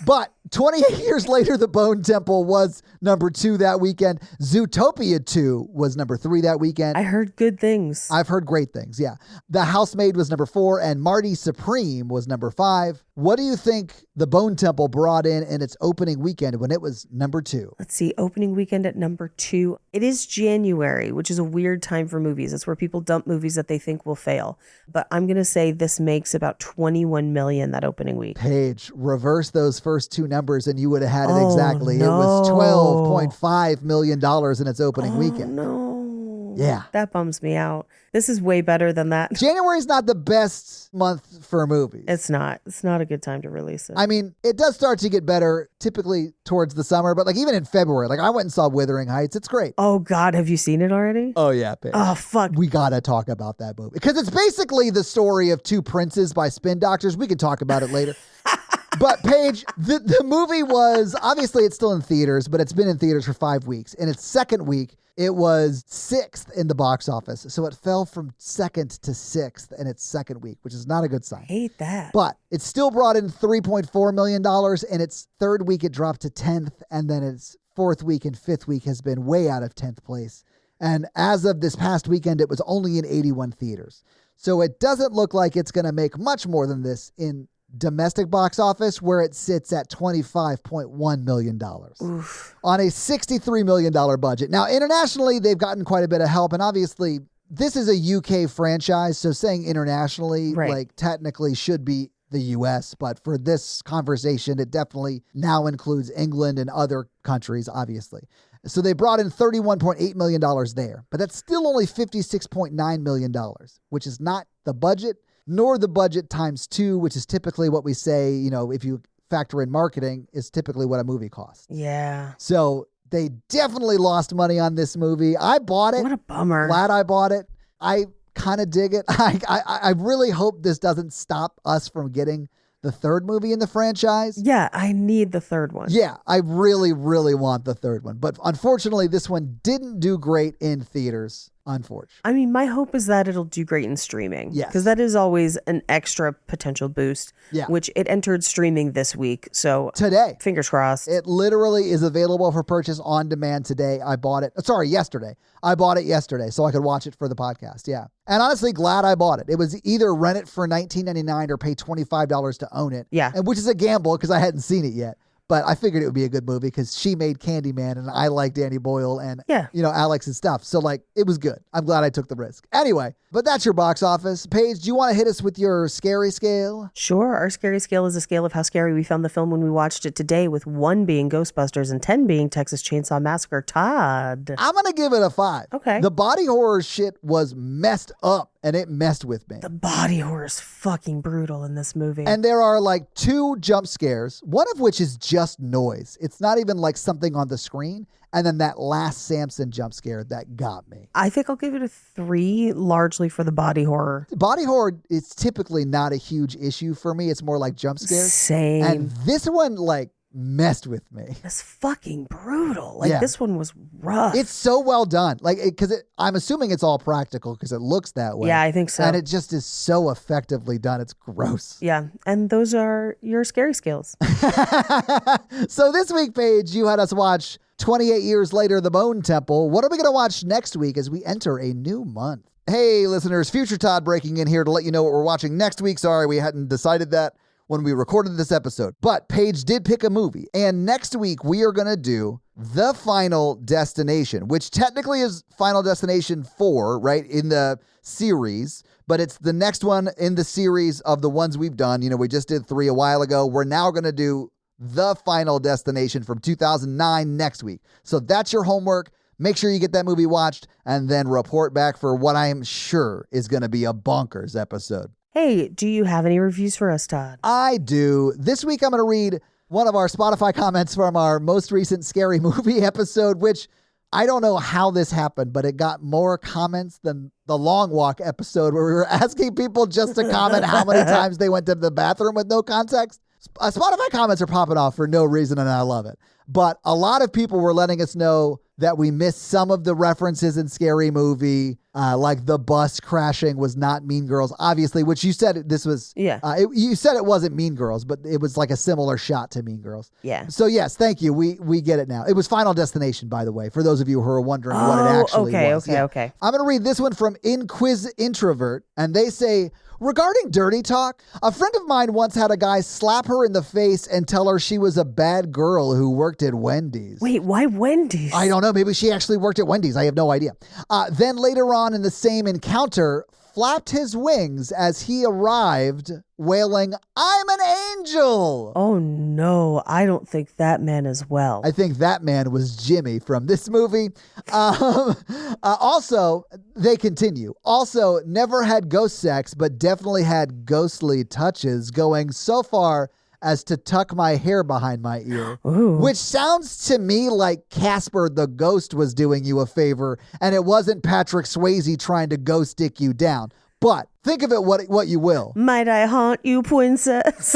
But 28 Years Later, The Bone Temple was number 2 that weekend. Zootopia 2 was number 3 that weekend. I heard good things. I've heard great things, yeah. The Housemaid was number 4, and Marty Supreme was number 5. What do you think The Bone Temple brought in its opening weekend when it was number 2? Let's see, opening weekend at number 2. It is January, which is a weird time for movies. It's where people dump movies that they think will fail. But I'm going to say this makes about 21 million that opening week. Paige, reverse those first 2 numbers and you would have had it Oh, exactly. no. It was $12.5 million in its opening weekend. No. Yeah. That bums me out. This is way better than that. January's not the best month for movies. It's not. It's not a good time to release it. I mean, it does start to get better typically towards the summer, but like even in February, like I went and saw Wuthering Heights. It's great. Oh, God. Have you seen it already? Oh, yeah, Paige. Oh, fuck. We got to talk about that movie because it's basically the story of 2 princes by spin doctors. We can talk about it later. But Paige, the movie was, obviously it's still in theaters, but it's been in theaters for 5 weeks. In its second week, It was 6th in the box office, so it fell from 2nd to 6th in its second week, which is not a good sign. Hate that. But it still brought in $3.4 million. In its third week, it dropped to 10th, and then its fourth week and fifth week has been way out of 10th place. And as of this past weekend, it was only in 81 theaters. So it doesn't look like it's going to make much more than this in domestic box office, where it sits at $25.1 million on a $63 million budget. Now, internationally, they've gotten quite a bit of help. And obviously, this is a UK franchise. So saying internationally, like technically should be the US. But for this conversation, it definitely now includes England and other countries, obviously. So they brought in $31.8 million there, but that's still only $56.9 million, which is not the budget, nor the budget times 2, which is typically what we say, you know, if you factor in marketing, is typically what a movie costs. Yeah. So they definitely lost money on this movie. I bought it. What a bummer. Glad I bought it. I kind of dig it. I really hope this doesn't stop us from getting the third movie in the franchise. Yeah, I need the third one. Yeah, I really, really want the third one. But unfortunately, this one didn't do great in theaters, unfortunately. I mean, my hope is that it'll do great in streaming. Yes. Because that is always an extra potential boost. Yeah. Which it entered streaming this week. So Today. Fingers crossed. It literally is available for purchase on demand today. I bought it. Sorry, yesterday. I bought it yesterday so I could watch it for the podcast. Yeah. And honestly, glad I bought it. It was either rent it for $19.99 or pay $25 to own it. Yeah. And which is a gamble because I hadn't seen it yet. But I figured it would be a good movie because she made Candyman and I like Danny Boyle and, you know, Alex and stuff. So, like, it was good. I'm glad I took the risk. Anyway, but that's your box office. Paige, do you want to hit us with your scary scale? Sure. Our scary scale is a scale of how scary we found the film when we watched it today, with 1 being Ghostbusters and 10 being Texas Chainsaw Massacre. Todd. I'm going to give it a 5. Okay. The body horror shit was messed up and it messed with me. The body horror is fucking brutal in this movie. And there are like 2 jump scares, one of which is just noise. It's not even like something on the screen. And then that last Samson jump scare that got me. I think I'll give it a 3, largely for the body horror. Body horror is typically not a huge issue for me. It's more like jump scares. Same. And this one like messed with me. It's fucking brutal. Like this one was rough. It's so well done. Like, because I'm assuming it's all practical because it looks that way. Yeah, I think so. And it just is so effectively done. It's gross. Yeah. And those are your scary scales. So this week, Paige, you had us watch 28 Years Later, The Bone Temple. What are we going to watch next week as we enter a new month? Hey, listeners, Future Todd breaking in here to let you know what we're watching next week. Sorry, we hadn't decided that when we recorded this episode. But Paige did pick a movie. And next week, we are going to do The Final Destination, which technically is Final Destination 4, right, in the series. But it's the next one in the series of the ones we've done. You know, we just did 3 a while ago. We're now going to do The Final Destination from 2009 next week. So that's your homework. Make sure you get that movie watched and then report back for what I am sure is going to be a bonkers episode. Hey, do you have any reviews for us, Todd? I do. This week I'm going to read one of our Spotify comments from our most recent scary movie episode, which I don't know how this happened, but it got more comments than the Long Walk episode where we were asking people just to comment how many times they went to the bathroom with no context. Spotify comments are popping off for no reason, and I love it. But a lot of people were letting us know that we missed some of the references in Scary Movie, like the bus crashing was not Mean Girls, obviously, which you said this was. Yeah. You said it wasn't Mean Girls, but it was like a similar shot to Mean Girls. Yeah. So yes, thank you. We get it now. It was Final Destination, by the way, for those of you who are wondering what it actually was. Okay. I'm going to read this one from Inquiz Introvert, and they say, regarding dirty talk, a friend of mine once had a guy slap her in the face and tell her she was a bad girl who worked at Wendy's. Wait, why Wendy's? I don't know. Maybe she actually worked at Wendy's. I have no idea. Then later on in the same encounter, flapped his wings as he arrived, wailing, "I'm an angel!" Oh no, I don't think that man is well. I think that man was Jimmy from this movie. Also, they continue. Also, never had ghost sex, but definitely had ghostly touches, going so far as to tuck my hair behind my ear. Ooh. Which sounds to me like Casper the Ghost was doing you a favor, and it wasn't Patrick Swayze trying to ghost stick you down. But think of it what you will. Might I haunt you, princess?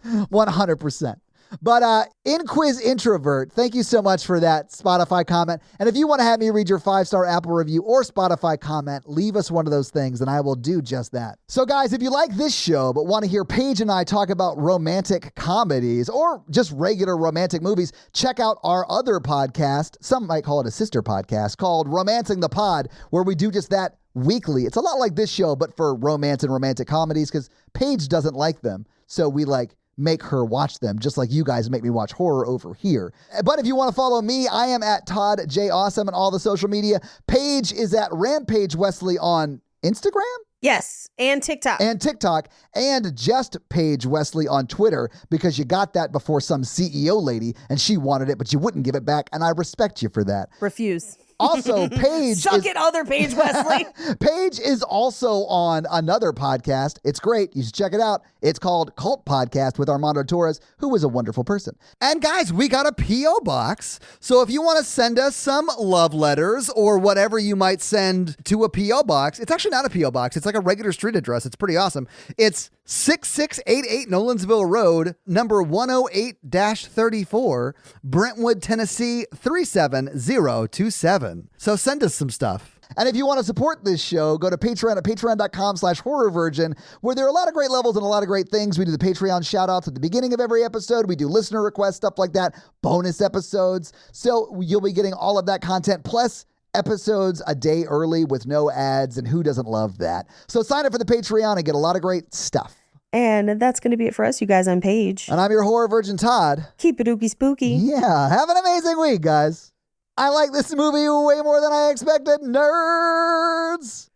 100%. But in quiz introvert, thank you so much for that Spotify comment. And if you want to have me read your 5-star Apple review or Spotify comment, leave us one of those things and I will do just that. So guys, if you like this show but want to hear Paige and I talk about romantic comedies or just regular romantic movies, check out our other podcast. Some might call it a sister podcast called Romancing the Pod, where we do just that weekly. It's a lot like this show, but for romance and romantic comedies, because Paige doesn't like them. So we make her watch them, just like you guys make me watch horror over here. But if you want to follow me, I am at Todd J. Awesome on all the social media. Paige is at Rampage Wesley on Instagram? Yes, and TikTok. And just Paige Wesley on Twitter, because you got that before some CEO lady and she wanted it, but you wouldn't give it back. And I respect you for that. Refuse. Also, Paige Suck it, other Paige Wesley. Paige is also on another podcast. It's great. You should check it out. It's called Cult Podcast with Armando Torres, who is a wonderful person. And guys, we got a P.O. box. So if you want to send us some love letters or whatever you might send to a P.O. box, it's actually not a P.O. box. It's like a regular street address. It's pretty awesome. It's 6688 Nolensville Road, number 108-34, Brentwood, Tennessee 37027. So send us some stuff. And if you want to support this show, go to Patreon at patreon.com/horrorvirgin, where there are a lot of great levels and a lot of great things. We do the Patreon shout outs at the beginning of every episode. We do listener requests, stuff like that, bonus episodes. So you'll be getting all of that content, plus episodes a day early with no ads, and who doesn't love that? So sign up for the Patreon and get a lot of great stuff. And that's going to be it for us, you guys. I'm Paige. And I'm your horror virgin, Todd. Keep it ooky spooky. Yeah, have an amazing week, guys. I like this movie way more than I expected. Nerds!